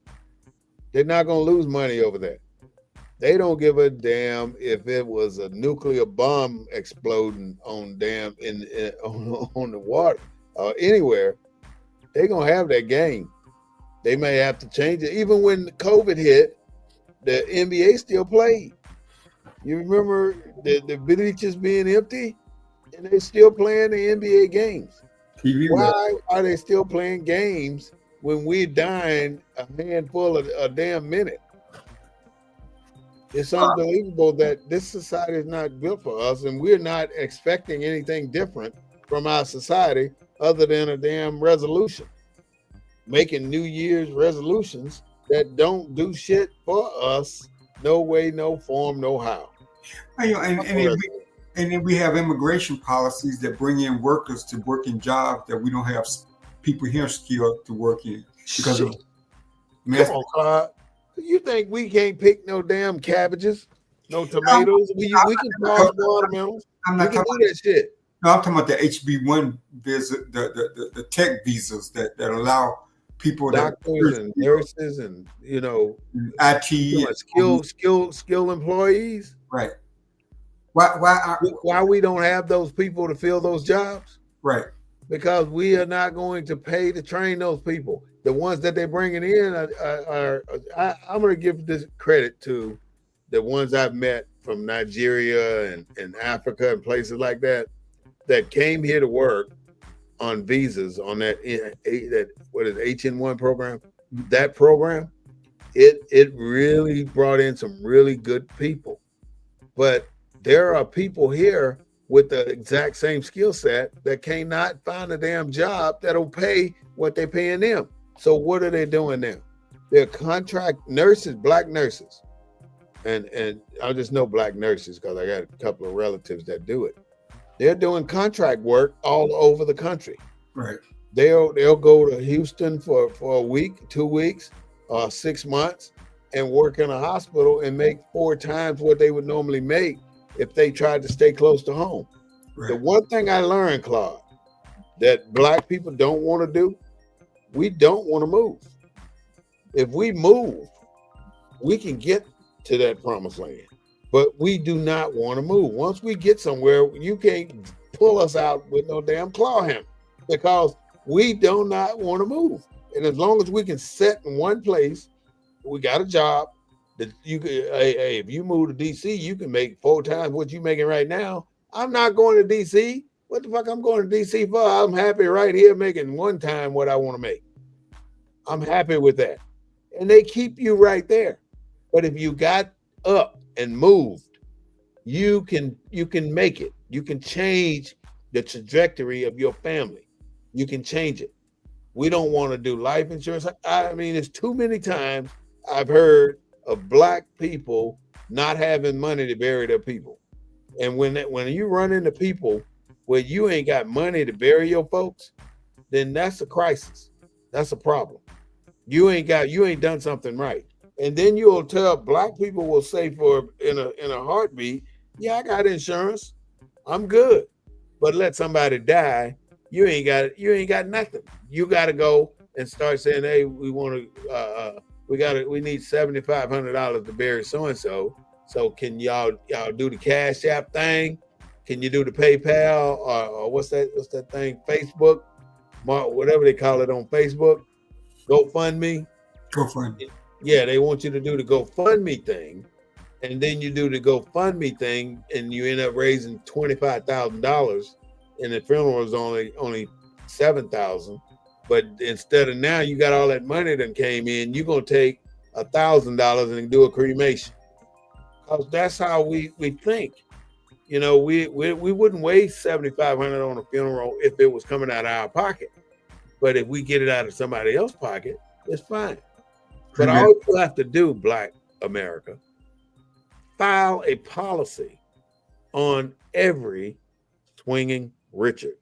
They're not going to lose money over that. They don't give a damn if it was a nuclear bomb exploding on on the water or anywhere. They're going to have that game. They may have to change it. Even when COVID hit, the NBA still played. You remember the beaches being empty, and they're still playing the NBA games. Why are they still playing games when we're dying a handful of a damn minute? It's unbelievable that this society is not built for us, and we're not expecting anything different from our society other than a damn resolution. Making New Year's resolutions that don't do shit for us, no way, no form, no how. And then we have immigration policies that bring in workers to work in jobs that we don't have people here skilled to work in. Because Come on, Clyde. You think we can't pick no damn cabbages, no tomatoes? We can plant watermelons. I'm not talking about that shit. No, I'm talking about the HB1 visa, the tech visas that allow people, doctors and nurses and IT, skilled employees. Right. Why we don't have those people to fill those jobs? Right. Because we are not going to pay to train those people. The ones that they're bringing in I'm going to give this credit to the ones I've met from Nigeria and Africa and places like that came here to work on visas on that what is HN1 program. That program, it really brought in some really good people. But there are people here with the exact same skill set that cannot find a damn job that'll pay what they're paying them. So what are they doing now? They're contract nurses, Black nurses. And I just know Black nurses because I got a couple of relatives that do it. They're doing contract work all over the country. Right. They'll go to Houston for a week, 2 weeks, 6 months, and work in a hospital and make 4 times what they would normally make if they tried to stay close to home. Right. The one thing I learned, Claude, that Black people don't want to do, we don't want to move. If we move, we can get to that promised land, but we do not want to move. Once we get somewhere, you can't pull us out with no damn claw hammer because we do not want to move. And as long as we can sit in one place, we got a job that you could, hey, if you move to DC, you can make 4 times what you're making right now. I'm not going to DC. What the fuck I'm going to DC for? I'm happy right here making 1 time what I want to make. I'm happy with that. and they keep you right there. But if you got up and moved, you can make it. You can change the trajectory of your family. You can change it. We don't want to do life insurance. I mean, it's too many times I've heard of black people not having money to bury their people. And when you run into people where you ain't got money to bury your folks, then that's a crisis. That's a problem. You ain't done something right. And then you'll tell black people will say for in a heartbeat, yeah, I got insurance. I'm good. But let somebody die, you ain't got nothing. You gotta go and start saying, hey, we want to we need $7,500 to bury so and so. So can y'all do the Cash App thing? Can you do the PayPal or what's that thing? Facebook, whatever they call it on Facebook, GoFundMe. GoFundMe. Yeah, they want you to do the GoFundMe thing, and then you do the GoFundMe thing, and you end up raising $25,000, and the funeral is only $7,000. But instead of now, you got all that money that came in, you're gonna take $1,000 and do a cremation, because that's how we think. You know, we wouldn't waste $7,500 on a funeral if it was coming out of our pocket. But if we get it out of somebody else's pocket, it's fine. But all you have to do, Black America, file a policy on every swinging Richard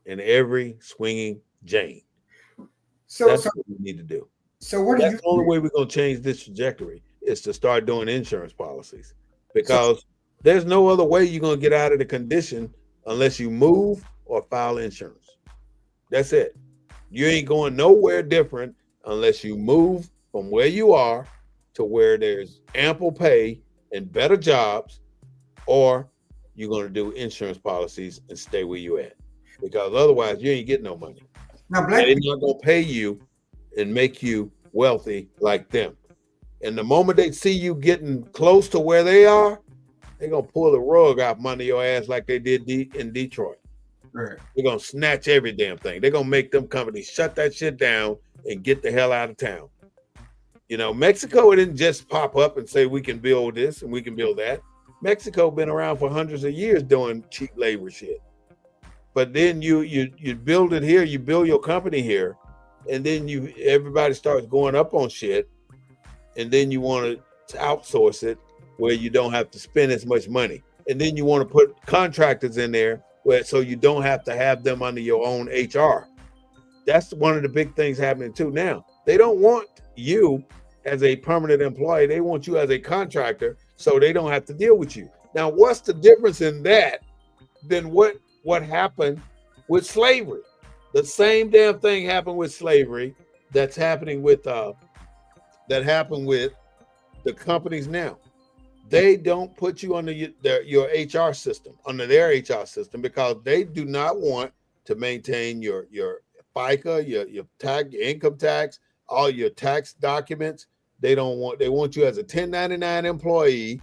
and every swinging Jane. That's what we need to do. So that's the only way we're going to change this trajectory is to start doing insurance policies, because there's no other way you're going to get out of the condition unless you move or file insurance. That's it. You ain't going nowhere different unless you move from where you are to where there's ample pay and better jobs, or you're going to do insurance policies and stay where you at, because otherwise you ain't getting no money. Now, they're not going to pay you and make you wealthy like them. And the moment they see you getting close to where they are, they're going to pull the rug out from under your ass like they did in Detroit. Right. They're going to snatch every damn thing. They're going to make them companies shut that shit down and get the hell out of town. You know, Mexico didn't just pop up and say we can build this and we can build that. Mexico been around for hundreds of years doing cheap labor shit. But then you build it here, you build your company here, and then everybody starts going up on shit, and then you want to outsource it where you don't have to spend as much money. And then you want to put contractors in there so you don't have to have them under your own HR. That's one of the big things happening too now. They don't want you as a permanent employee. They want you as a contractor so they don't have to deal with you. Now, what's the difference in that than what happened with slavery? The same damn thing happened with slavery that's happening with that happened with the companies now. They don't put you under your HR system, under their HR system, because they do not want to maintain your FICA, your tax, your income tax, all your tax documents. They want you as a 1099 employee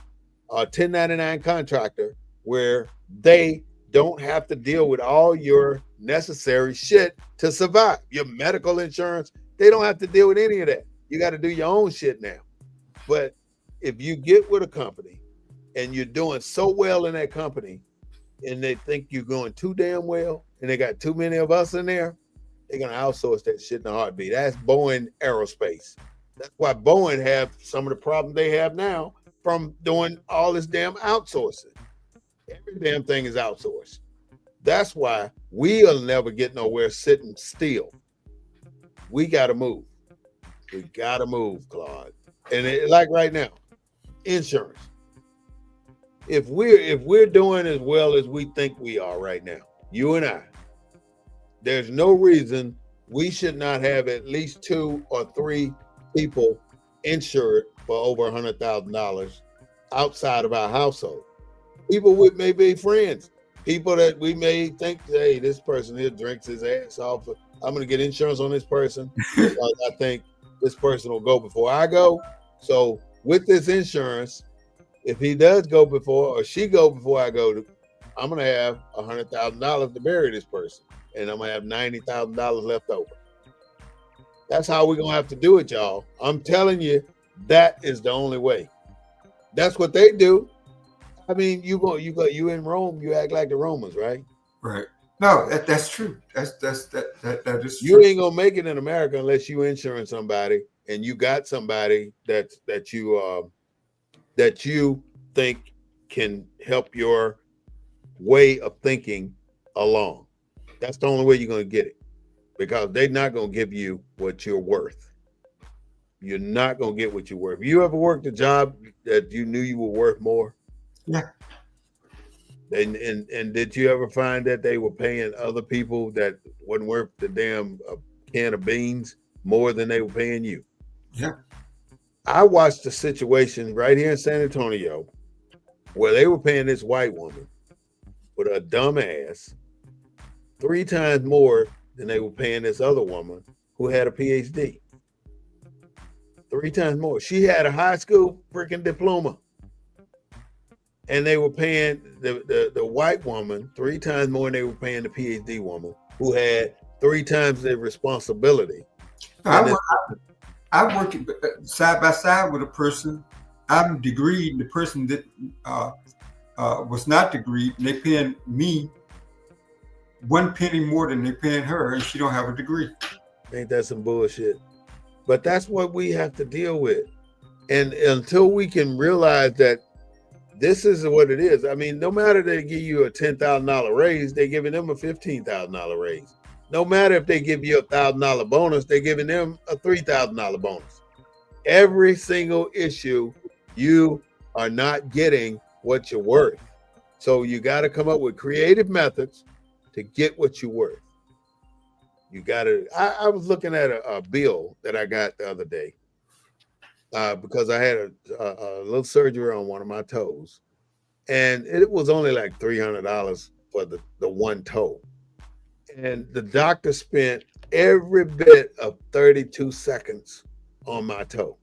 or 1099 contractor, where they don't have to deal with all your necessary shit to survive. Your medical insurance, they don't have to deal with any of that. You got to do your own shit now. But if you get with a company and you're doing so well in that company and they think you're going too damn well and they got too many of us in there, they're going to outsource that shit in a heartbeat. That's Boeing Aerospace. That's why Boeing have some of the problems they have now from doing all this damn outsourcing. Every damn thing is outsourced. That's why we'll never get nowhere sitting still. We got to move. We got to move, Claude. And like right now, insurance. If we're doing as well as we think we are right now, you and I, there's no reason we should not have at least 2 or 3 people insured for over $100,000 outside of our household. People we may be friends, people that we may think, hey, this person here drinks his ass off. I'm going to get insurance on this person because I think this person will go before I go. So with this insurance, if he does go before or she go before I go, I'm going to have $100,000 to bury this person, and I'm going to have $90,000 left over. That's how we're gonna have to do it, y'all. I'm telling you, that is the only way. That's what they do. I mean, you in Rome, you act like the Romans, right? Right. No, that's true. That is You true. ain't gonna make it in America unless you insurance somebody and you got somebody that you think can help your way of thinking along. That's the only way you're gonna get it, because they're not gonna give you what you're worth. You're not gonna get what you're worth. You ever worked a job that you knew you were worth more? Yeah. And did you ever find that they were paying other people that wasn't worth the damn can of beans more than they were paying you? Yeah. I watched a situation right here in San Antonio where they were paying this white woman with a dumb ass 3 times more than they were paying this other woman who had a PhD. 3 times more. She had a high school freaking diploma. And they were paying the white woman 3 times more than they were paying the PhD woman who had 3 times the responsibility. I work side by side with a person. I'm degreed, and the person that was not degreed, and they paying me 1 penny more than they paying her, and she don't have a degree. Ain't that some bullshit? But that's what we have to deal with. And until we can realize that this is what it is. I mean, no matter they give you a $10,000 raise, they're giving them a $15,000 raise. No matter if they give you a $1,000 bonus, they're giving them a $3,000 bonus. Every single issue, you are not getting what you're worth. So you got to come up with creative methods to get what you're worth. You got to. I was looking at a bill that I got the other day. Because I had a little surgery on one of my toes, and it was only like $300 for the one toe. And the doctor spent every bit of 32 seconds on my toe.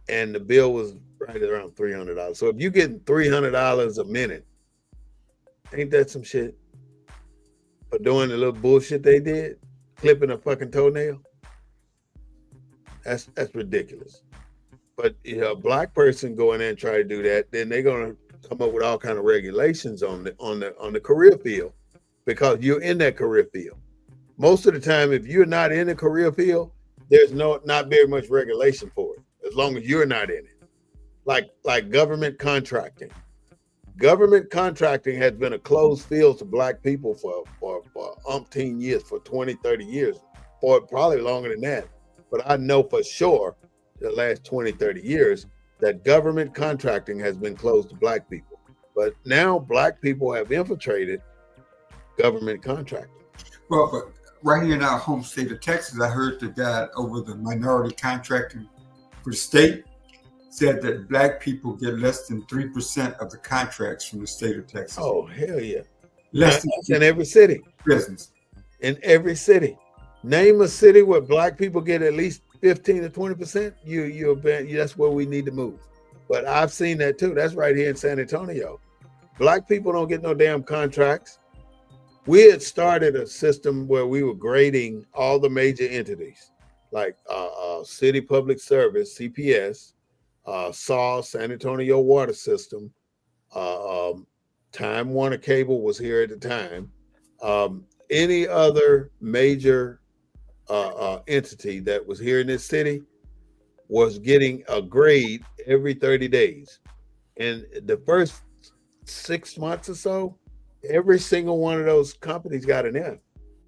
And the bill was right around $300. So if you're getting $300 a minute, ain't that some shit? For doing the little bullshit they did, clipping a fucking toenail? That's ridiculous. But a black person go in there and try to do that, then they're gonna come up with all kind of regulations on the career field, because you're in that career field. Most of the time, if you're not in the career field, there's not very much regulation for it, as long as you're not in it. Like government contracting. Government contracting has been a closed field to black people for umpteen years, for 20, 30 years, or probably longer than that. But I know for sure the last 20, 30 years that government contracting has been closed to black people. But now black people have infiltrated government contracting. Well, but right here in our home state of Texas, I heard the guy over the minority contracting for the state said that black people get less than 3% of the contracts from the state of Texas. Oh, hell yeah. Less than in every city. Business. In every city. Name a city where black people get at least 15 to 20%, that's where we need to move. But I've seen that too. That's right here in San Antonio. Black people don't get no damn contracts. We had started a system where we were grading all the major entities, like City Public Service, CPS, SAW, San Antonio Water System, Time Warner Cable was here at the time. Any other major entity that was here in this city was getting a grade every 30 days. And the first 6 months or so, every single one of those companies got an F.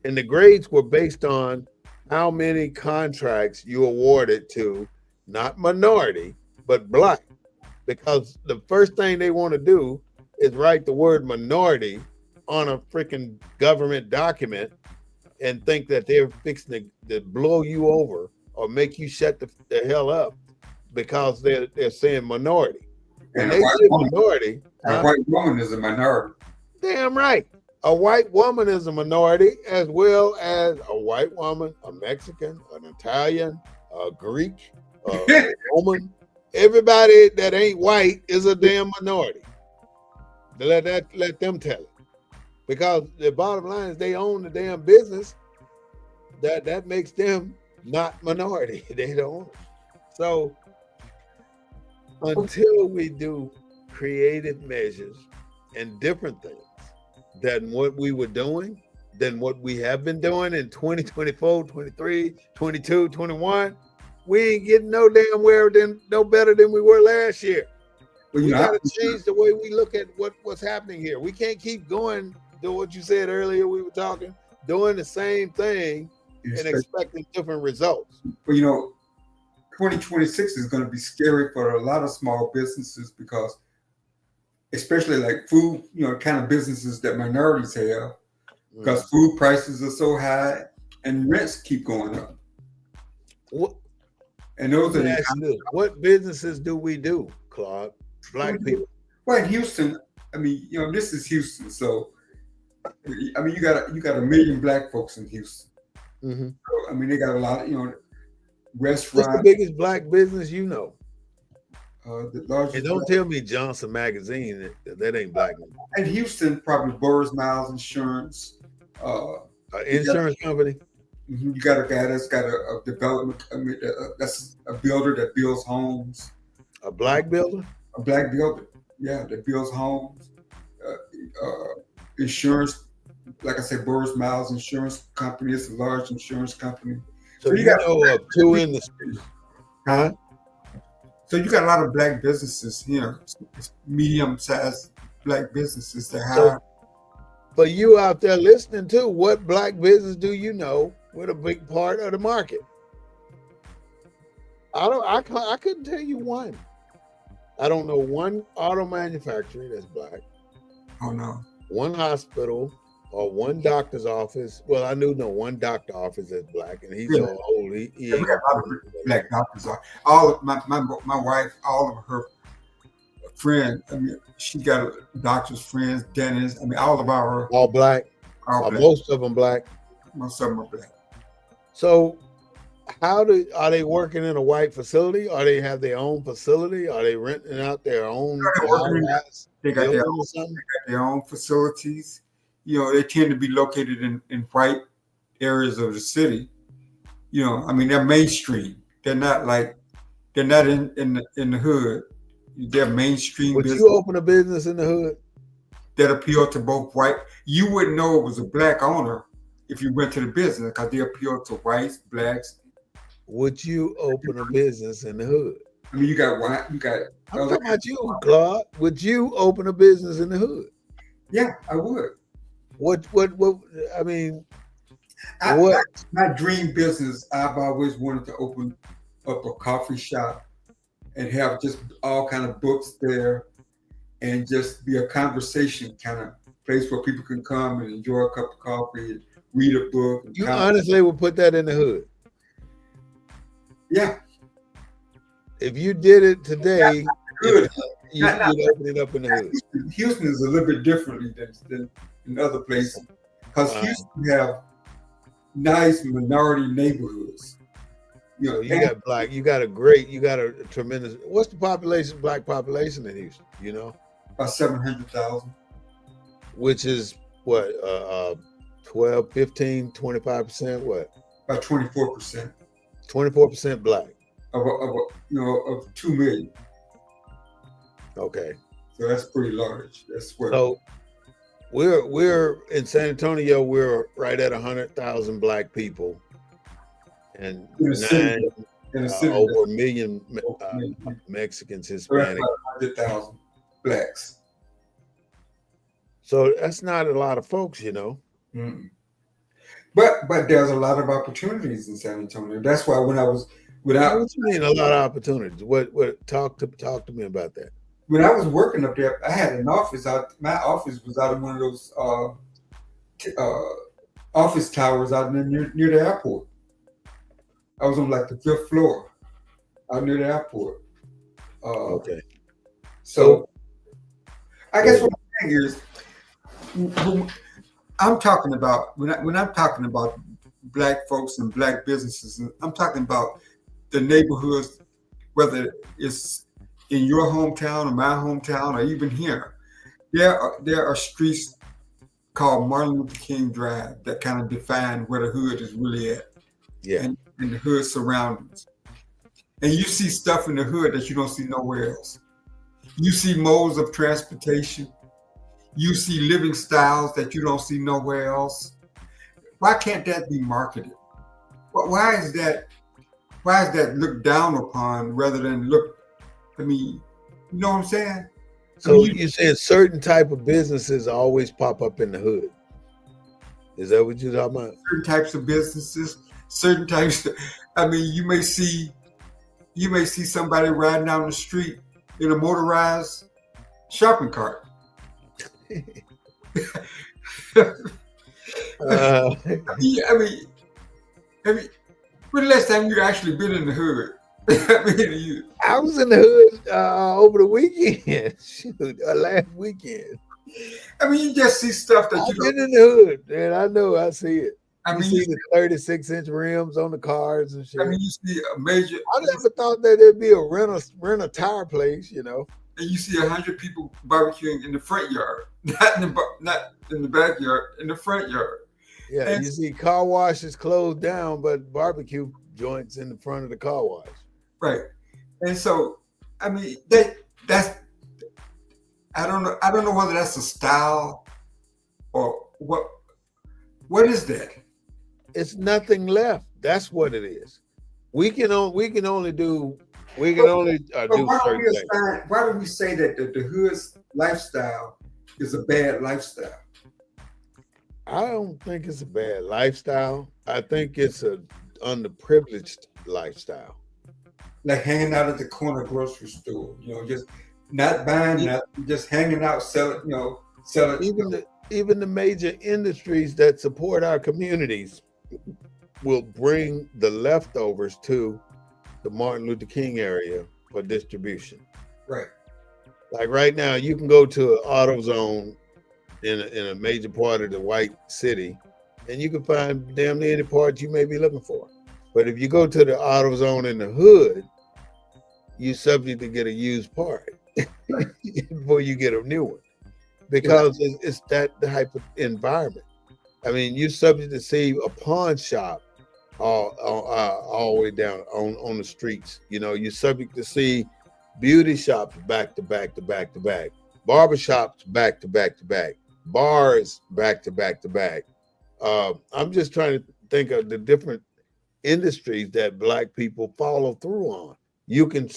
And the grades were based on how many contracts you awarded to, not minority, but black. Because the first thing they want to do is write the word minority on a freaking government document and think that they're fixing to blow you over or make you shut the hell up because they're saying minority. And they say minority. A white woman is a minority. Damn right. A white woman is a minority, as well as a white woman, a Mexican, an Italian, a Greek, a Roman. Everybody that ain't white is a damn minority. Let them tell it. Because the bottom line is they own the damn business. That makes them not minority. They the owners. So until we do creative measures and different things than what we were doing, than what we have been doing in 2024, 23, 22, 21, we ain't getting no damn where no better than we were last year. Well, We got to change the way we look at what's happening here. We can't keep going, doing what you said earlier, we were talking, doing the same thing and expecting different results. Well, 2026 is going to be scary for a lot of small businesses because, especially like food, kind of businesses that minorities have, because food prices are so high and rents keep going up. And those are what businesses do we do, Claude? Black people. Well, in Houston, this is Houston, so you got 1 million black folks in Houston. Mm-hmm. So, they got a lot of restaurants. What's the biggest black business you know? The largest. And don't tell me Johnson Magazine. That ain't black. In Houston, probably Burris Miles Insurance. Insurance company. You got a guy that's got a development. That's a builder that builds homes. A black builder. A black builder, yeah, that builds homes. Insurance, like I said, Burris Miles Insurance Company. It's a large insurance company. So you got of two industries, huh? So you got a lot of black businesses here, medium-sized black businesses that have. For you out there listening to, what black business do you know with a big part of the market? I couldn't tell you one. I don't know one auto manufacturer that's black. Oh no. One hospital or one doctor's office. Well, I knew one doctor office that's black, and he's so old. He ain't got a lot of black doctors. All of my wife, all of her friends. She got doctors, friends, dentists. All of our all black. Most of them black. Most of them are black. So, are they working in a white facility? Or they have their own facility? Are they renting out their own? They got their own facilities. They tend to be located in white areas of the city. They're mainstream. They're not in the hood. They're mainstream. Would you open a business in the hood that appeal to both white? You wouldn't know it was a black owner if you went to the business because they appeal to whites, blacks. Would you open a business in the hood? You got white. You got. I'm talking about you, Claude. Would you open a business in the hood? Yeah, I would. What? My dream business, I've always wanted to open up a coffee shop and have just all kind of books there and just be a conversation kind of place where people can come and enjoy a cup of coffee and read a book. You honestly would put that in the hood? Yeah. If you did it today, you'd open it up in the hood. Houston is a little bit differently than in other places because Houston have nice minority neighborhoods. You got black. You got a tremendous. What's the black population in Houston? About 700,000. Which is what 12, 15, 25%. What? About 24%. 24% black. Of 2 million. Okay. So that's pretty large. That's where. So we're in San Antonio. We're right at 100,000 black people, and over 1 million Mexicans, Hispanic. 100,000 blacks. So that's not a lot of folks, Mm-hmm. But there's a lot of opportunities in San Antonio. That's why what you mean a lot of opportunities? What talk to me about that. When I was working up there, I had an office my office was out of one of those office towers out near the airport. I was on like the 5th floor out near the airport. Okay. So I guess what I'm saying is I'm talking about when I'm talking about black folks and black businesses, I'm talking about the neighborhoods, whether it's in your hometown or my hometown or even here. There are streets called Martin Luther King Drive that kind of define where the hood is really at. Yeah. in the hood surroundings. And you see stuff in the hood that you don't see nowhere else. You see modes of transportation. You see living styles that you don't see nowhere else. Why can't that be marketed? Why is that looked down upon rather than you know what I'm saying? So you said certain type of businesses always pop up in the hood. Is that what you're talking about? Certain types of businesses, certain types. You may see somebody riding down the street in a motorized shopping cart. When the last time you'd actually been in the hood? I was in the hood over the weekend. Last weekend. You just see stuff that I've been in the hood, man. I know, I see it. You see the 36-inch rims on the cars and shit. You see a major. I never thought that there'd be a rent a tire place, you know. And you see 100 people barbecuing in the front yard, not in the backyard, in the front yard. Yeah, and you see car washes closed down, but barbecue joints in the front of the car wash. Right, and so that's. I don't know whether that's a style or what. What is that? It's nothing left. That's what it is. We can only do certain things. Why do we say that the hood's lifestyle is a bad lifestyle? I don't think it's a bad lifestyle. I think it's an underprivileged lifestyle. Like hanging out at the corner grocery store, just not buying nothing, just hanging out, selling. Even the major industries that support our communities will bring the leftovers to the Martin Luther King area for distribution. Right. Like right now, you can go to an AutoZone in a major part of the white city, and you can find damn near any part you may be looking for. But if you go to the AutoZone in the hood, you're subject to get a used part before you get a new one, because it's that type of environment. You're subject to see a pawn shop all the way down on the streets. You're subject to see beauty shops back to back to back to back, barber shops back to back to back, bars back to back to back. I'm just trying to think of the different industries that Black people follow through on. You can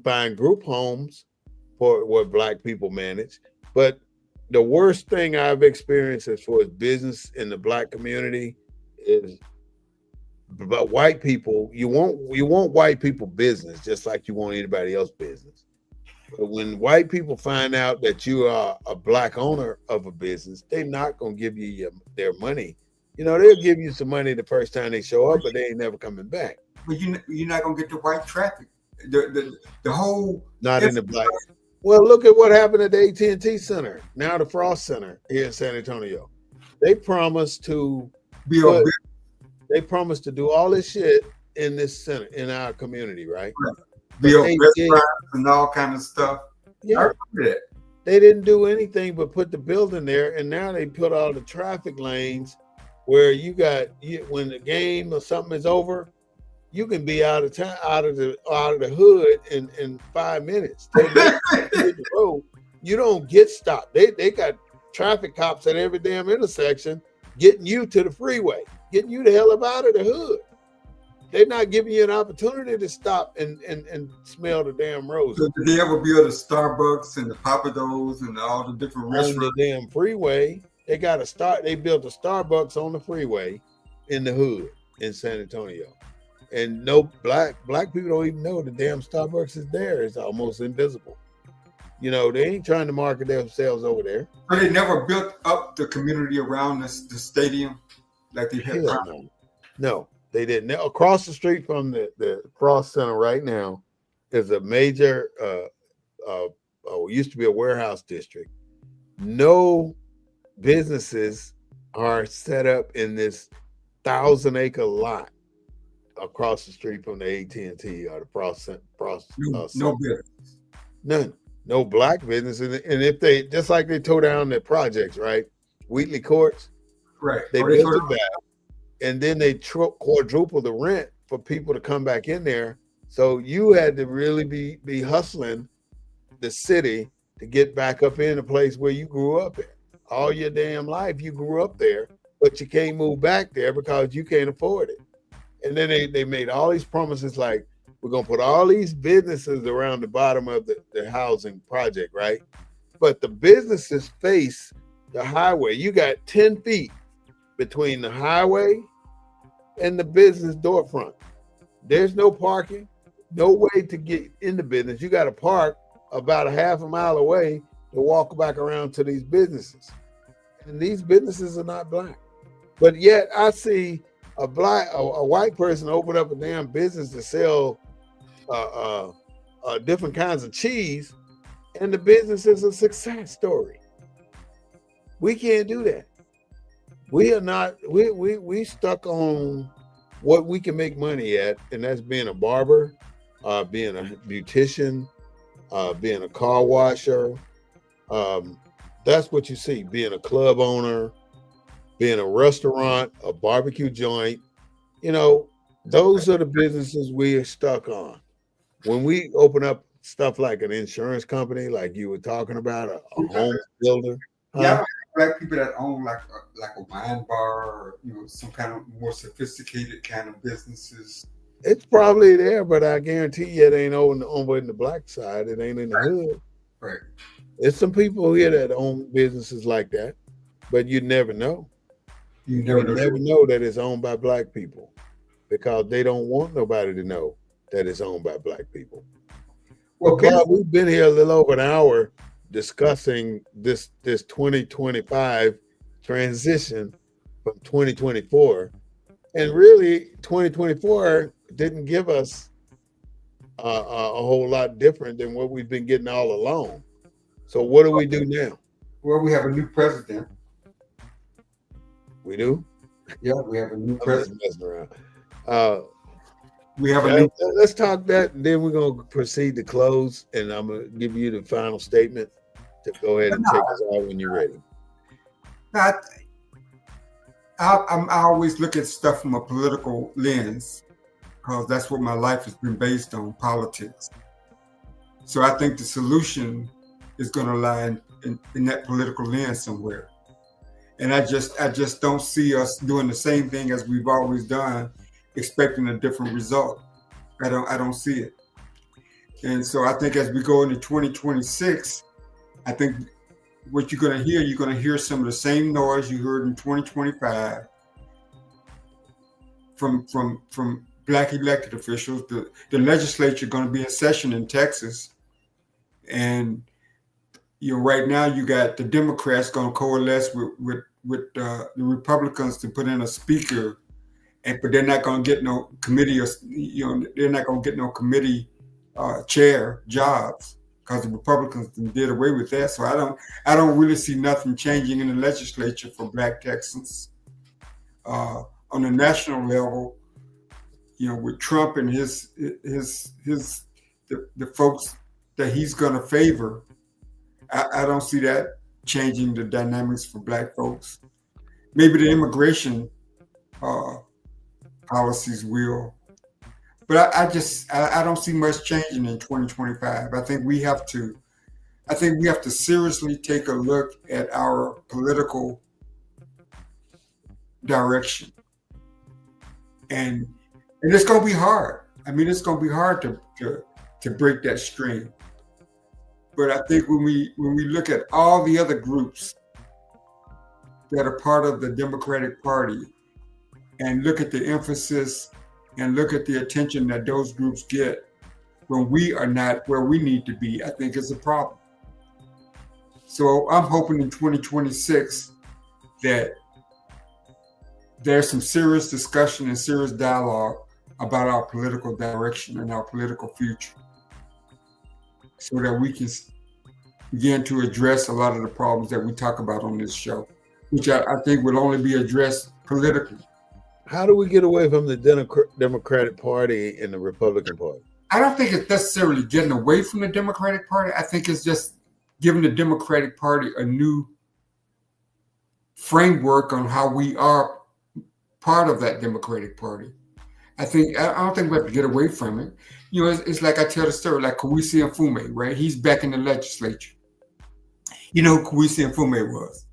find group homes for what Black people manage, but the worst thing I've experienced as far as business in the Black community is about white people. You want white people business just like you want anybody else business. But when white people find out that you are a Black owner of a business, they're not gonna give you their money. They'll give you some money the first time they show up, but they ain't never coming back. But you're not gonna get the white traffic. The whole not in the Black. Well, look at what happened at the AT&T Center, now the Frost Center here in San Antonio. They promised to they promised to do all this shit in this center, in our community, right? Build restaurants and all kind of stuff. Yeah. I remember that. They didn't do anything but put the building there, and now they put all the traffic lanes where when the game or something is over, you can be out of town, out of the hood in 5 minutes. The road. You don't get stopped. They got traffic cops at every damn intersection getting you to the freeway, getting you the hell up out of the hood. They're not giving you an opportunity to stop and smell the damn roses. So did they ever build a Starbucks and the Papados and all the different restaurants? On the damn freeway, they built a Starbucks on the freeway in the hood in San Antonio. And no black people don't even know the damn Starbucks is there. It's almost invisible. They ain't trying to market themselves over there. But they never built up the community around the stadium like they had. No, they didn't. Now, across the street from the Frost Center right now is a major, used to be a warehouse district. No businesses are set up in this 1,000-acre lot across the street from the AT&T or the Frost no business. None. No Black business. And if they, just like they tore down their projects, right? Wheatley Courts. Right. They built it back. And then they quadruple the rent for people to come back in there. So you had to really be hustling the city to get back up in the place where you grew up in. All your damn life you grew up there, but you can't move back there because you can't afford it. And then they made all these promises like, we're going to put all these businesses around the bottom of the housing project, right? But the businesses face the highway. You got 10 feet between the highway and the business door front. There's no parking, no way to get in the business. You got to park about a half a mile away to walk back around to these businesses. And these businesses are not black. But yet I see a white person open up a damn business to sell different kinds of cheese, and the business is a success story. We can't do that. We are not, we stuck on what we can make money at, and that's being a barber, being a beautician, being a car washer. That's what you see, being a club owner, being a restaurant, a barbecue joint. You know, those are the businesses we are stuck on. When we open up stuff like an insurance company, like you were talking about, a home builder. Yeah, black people that own like a wine bar, or some kind of more sophisticated kind of businesses. It's probably there, but I guarantee you it ain't over in the black side. It ain't in the hood. Right. There's some people here that own businesses like that, but you never know. You never know that it's owned by black people because they don't want nobody to know that it's owned by black people. Well, Bob, we've been here a little over an hour discussing this 2025 transition from 2024, and really 2024 didn't give us a whole lot different than what we've been getting all along. So what do we do now? Well, we have a new president. We do? Yeah, we have a new president. I'm just messing around. We have a new. Let's talk that, and then we're going to proceed to close, and I'm going to give you the final statement to go ahead and take us out when you're ready. I always look at stuff from a political lens because that's what my life has been based on, politics. So I think the solution is going to lie in that political lens somewhere. And I just don't see us doing the same thing as we've always done, expecting a different result. I don't see it. And so I think as we go into 2026, I think what you're going to hear some of the same noise you heard in 2025 from black elected officials. The legislature going to be in session in Texas, and right now you got the Democrats going to coalesce with the Republicans to put in a speaker, but they're not going to get no committee, they're not going to get no committee chair jobs because the Republicans did away with that. So I don't really see nothing changing in the legislature for black Texans. On the national level, with Trump and the folks that he's going to favor, I don't see that changing the dynamics for black folks. Maybe the immigration policies will, but I don't see much changing in 2025. I think we have to seriously take a look at our political direction, and it's going to be hard. I mean, it's going to be hard to break that string. But I think when we look at all the other groups that are part of the Democratic Party and look at the emphasis and look at the attention that those groups get when we are not where we need to be, I think it's a problem. So I'm hoping in 2026 that there's some serious discussion and serious dialogue about our political direction and our political future, so that we can begin to address a lot of the problems that we talk about on this show, which I think will only be addressed politically. How do we get away from the Democratic Party and the Republican Party? I don't think it's necessarily getting away from the Democratic Party. I think it's just giving the Democratic Party a new framework on how we are part of that Democratic Party. I don't think we have to get away from it. You know, it's like I tell the story, like Kawisi Mfume, right? He's back in the legislature. You know who Kawisi Mfume was?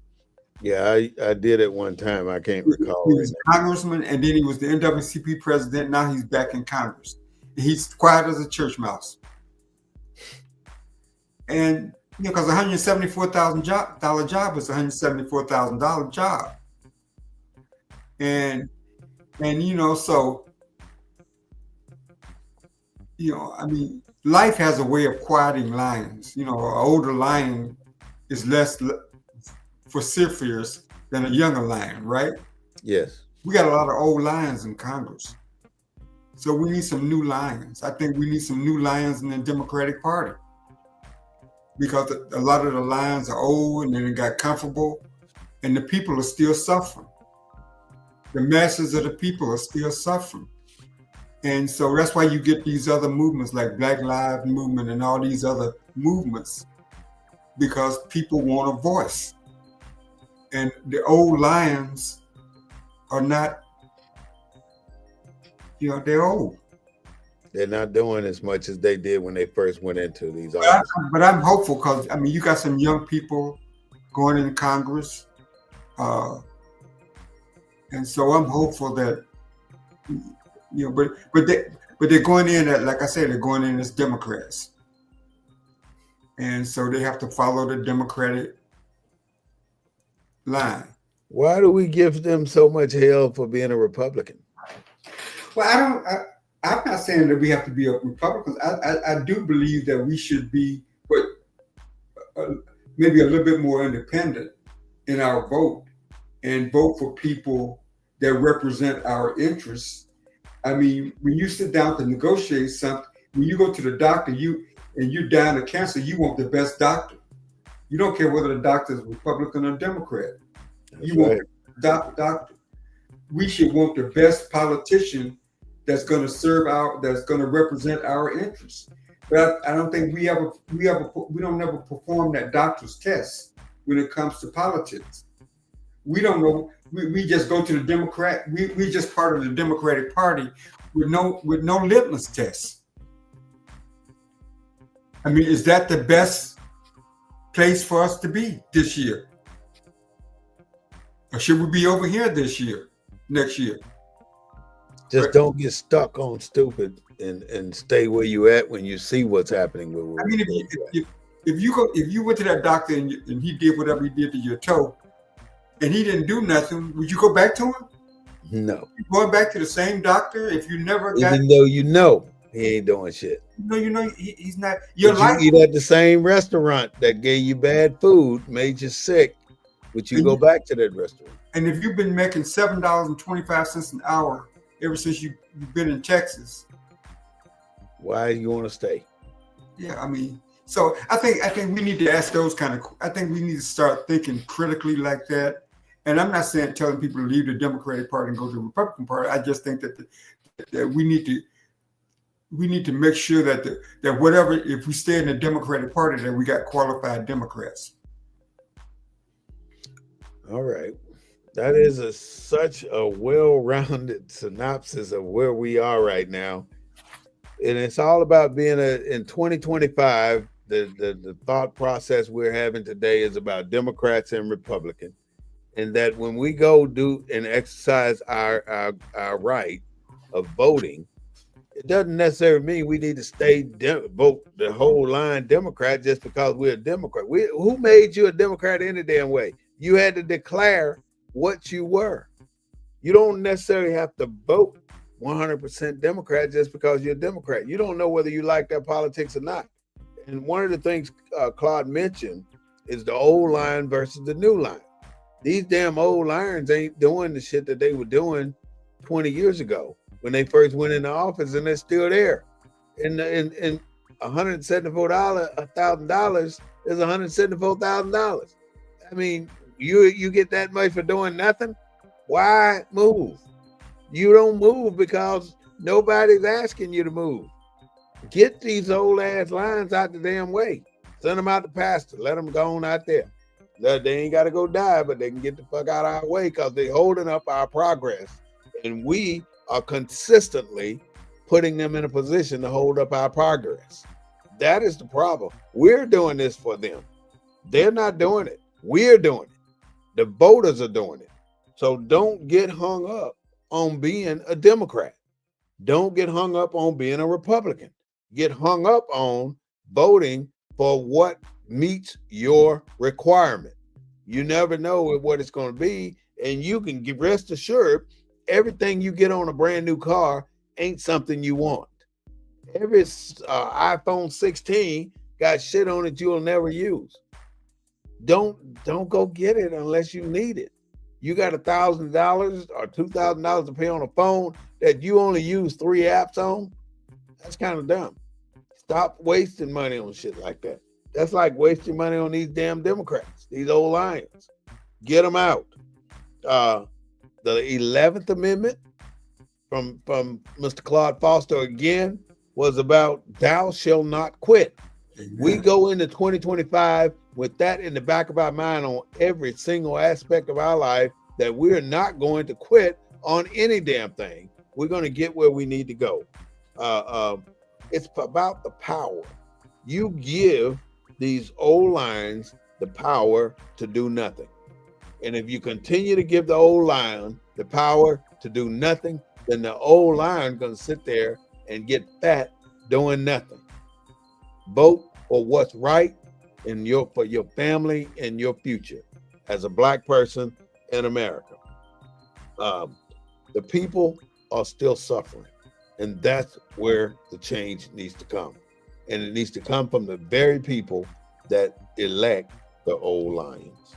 Yeah, I did it one time. I can't recall. He was a congressman, and then he was the NAACP president. Now he's back in Congress. He's quiet as a church mouse. And you know, because $174,000 job is $174,000 job, and you know, so you know, I mean, life has a way of quieting lions. You know, an older lion is less vociferous than a younger lion, right? Yes. We got a lot of old lions in Congress. So we need some new lions. I think we need some new lions in the Democratic Party. Because a lot of the lions are old and then they got comfortable, and the people are still suffering. The masses of the people are still suffering. And so that's why you get these other movements like Black Lives Movement and all these other movements, because people want a voice. And the old lions are not, you know, they're old. They're not doing as much as they did when they first went into these offices. But I'm hopeful because, I mean, you got some young people going into Congress. And so I'm hopeful that, you know, but they're going in at, like I said, they're going in as Democrats. And so they have to follow the Democratic line. Why do we give them so much hell for being a Republican? Well, I'm not saying that we have to be a Republican. I do believe that we should be, but maybe a little bit more independent in our vote and vote for people that represent our interests. I mean, when you sit down to negotiate something, when you go to the doctor, you're dying of cancer, you want the best doctor. You don't care whether the doctor is Republican or Democrat. That's right. Want the doctor. We should want the best politician that's going to that's going to represent our interests. But I don't think we don't never perform that doctor's test when it comes to politics. We don't know. We just go to the Democrat. We just part of the Democratic Party with no litmus test. I mean, is that the best place for us to be this year? Or should we be over here next year? Just don't get stuck on stupid and stay where you at when you see what's happening. I mean, if you went to that doctor and he did whatever he did to your toe, and he didn't do nothing, would you go back to him? No. You're going back to the same doctor if you never got. Even though you know he ain't doing shit. He's not. You eat at the same restaurant that gave you bad food, made you sick, but you go back to that restaurant. And if you've been making $7.25 an hour ever since you've been in Texas, why do you want to stay? Yeah, I mean, so I think we need to ask those kind of. I think we need to start thinking critically like that. And I'm not saying telling people to leave the Democratic Party and go to the Republican Party. I just think that we need to make sure that whatever, if we stay in the Democratic Party, that we got qualified Democrats. All right. That is such a well-rounded synopsis of where we are right now. And it's all about being in 2025, the thought process we're having today is about Democrats and Republicans. And that when we go do and exercise our right of voting, it doesn't necessarily mean we need to vote the whole line Democrat just because we're a Democrat. Who made you a Democrat any damn way? You had to declare what you were. You don't necessarily have to vote 100% Democrat just because you're a Democrat. You don't know whether you like their politics or not. And one of the things Claude mentioned is the old line versus the new line. These damn old lions ain't doing the shit that they were doing 20 years ago when they first went into office, and they're still there. And $174,000 is $174,000. I mean, you get that much for doing nothing? Why move? You don't move because nobody's asking you to move. Get these old ass lines out the damn way. Send them out to pasture. Let them go on out there. They ain't got to go die, but they can get the fuck out of our way because they're holding up our progress. And we are consistently putting them in a position to hold up our progress. That is the problem. We're doing this for them. They're not doing it. We're doing it. The voters are doing it. So don't get hung up on being a Democrat. Don't get hung up on being a Republican. Get hung up on voting for what meets your requirement. You never know what it's going to be, and you can rest assured everything you get on a brand new car ain't something you want. Every iPhone 16 got shit on it you'll never use. Don't go get it unless you need it. You got $1,000 or $2,000 to pay on a phone that you only use 3 apps on. That's kind of dumb. Stop wasting money on shit like that. That's like wasting money on these damn Democrats, these old lions. Get them out. The 11th Amendment from Mr. Claude Foster again was about thou shalt not quit. Amen. We go into 2025 with that in the back of our mind on every single aspect of our life, that we're not going to quit on any damn thing. We're going to get where we need to go. It's about the power. You give these old lions the power to do nothing. And if you continue to give the old lion the power to do nothing, then the old lion going to sit there and get fat doing nothing. Vote for what's right for your family and your future as a Black person in America. The people are still suffering, and that's where the change needs to come. And it needs to come from the very people that elect the old lions.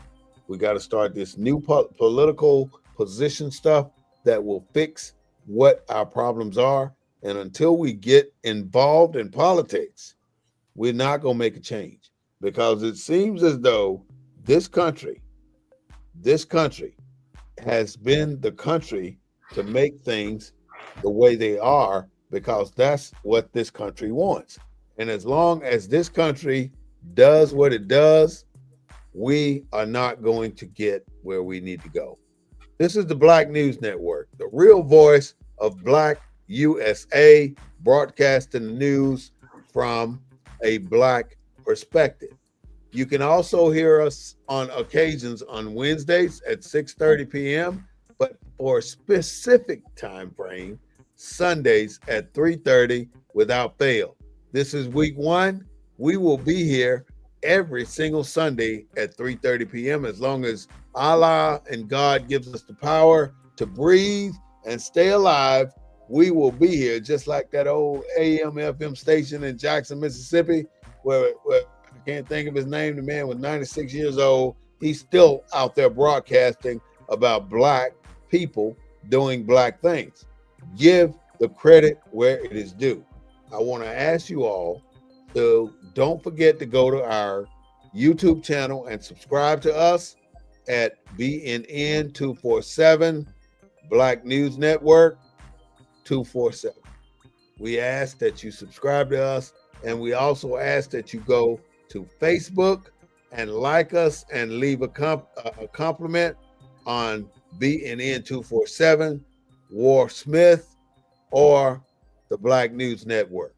We got to start this new political position stuff that will fix what our problems are. And until we get involved in politics, we're not going to make a change, because it seems as though this country has been the country to make things the way they are, because that's what this country wants. And as long as this country does what it does, we are not going to get where we need to go. This is the Black News Network, the real voice of Black USA, broadcasting the news from a Black perspective. You can also hear us on occasions on Wednesdays at 6:30 p.m., but for a specific time frame, Sundays at 3:30 without fail. This is week 1. We will be here every single Sunday at 3:30 p.m. as long as Allah and God gives us the power to breathe and stay alive. We will be here, just like that old AM FM station in Jackson, Mississippi, where I can't think of his name. The man was 96 years old. He's still out there broadcasting about Black people doing Black things. Give the credit where it is due. I want to ask you all to don't forget to go to our YouTube channel and subscribe to us at BNN 247, Black News Network 247. We ask that you subscribe to us, and we also ask that you go to Facebook and like us and leave a compliment on BNN 247, War Smith, or the Black News Network.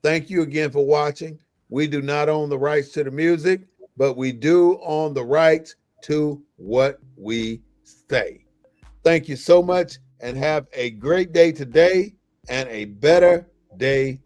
Thank you again for watching. We do not own the rights to the music, but we do own the rights to what we say. Thank you so much, and have a great day today and a better day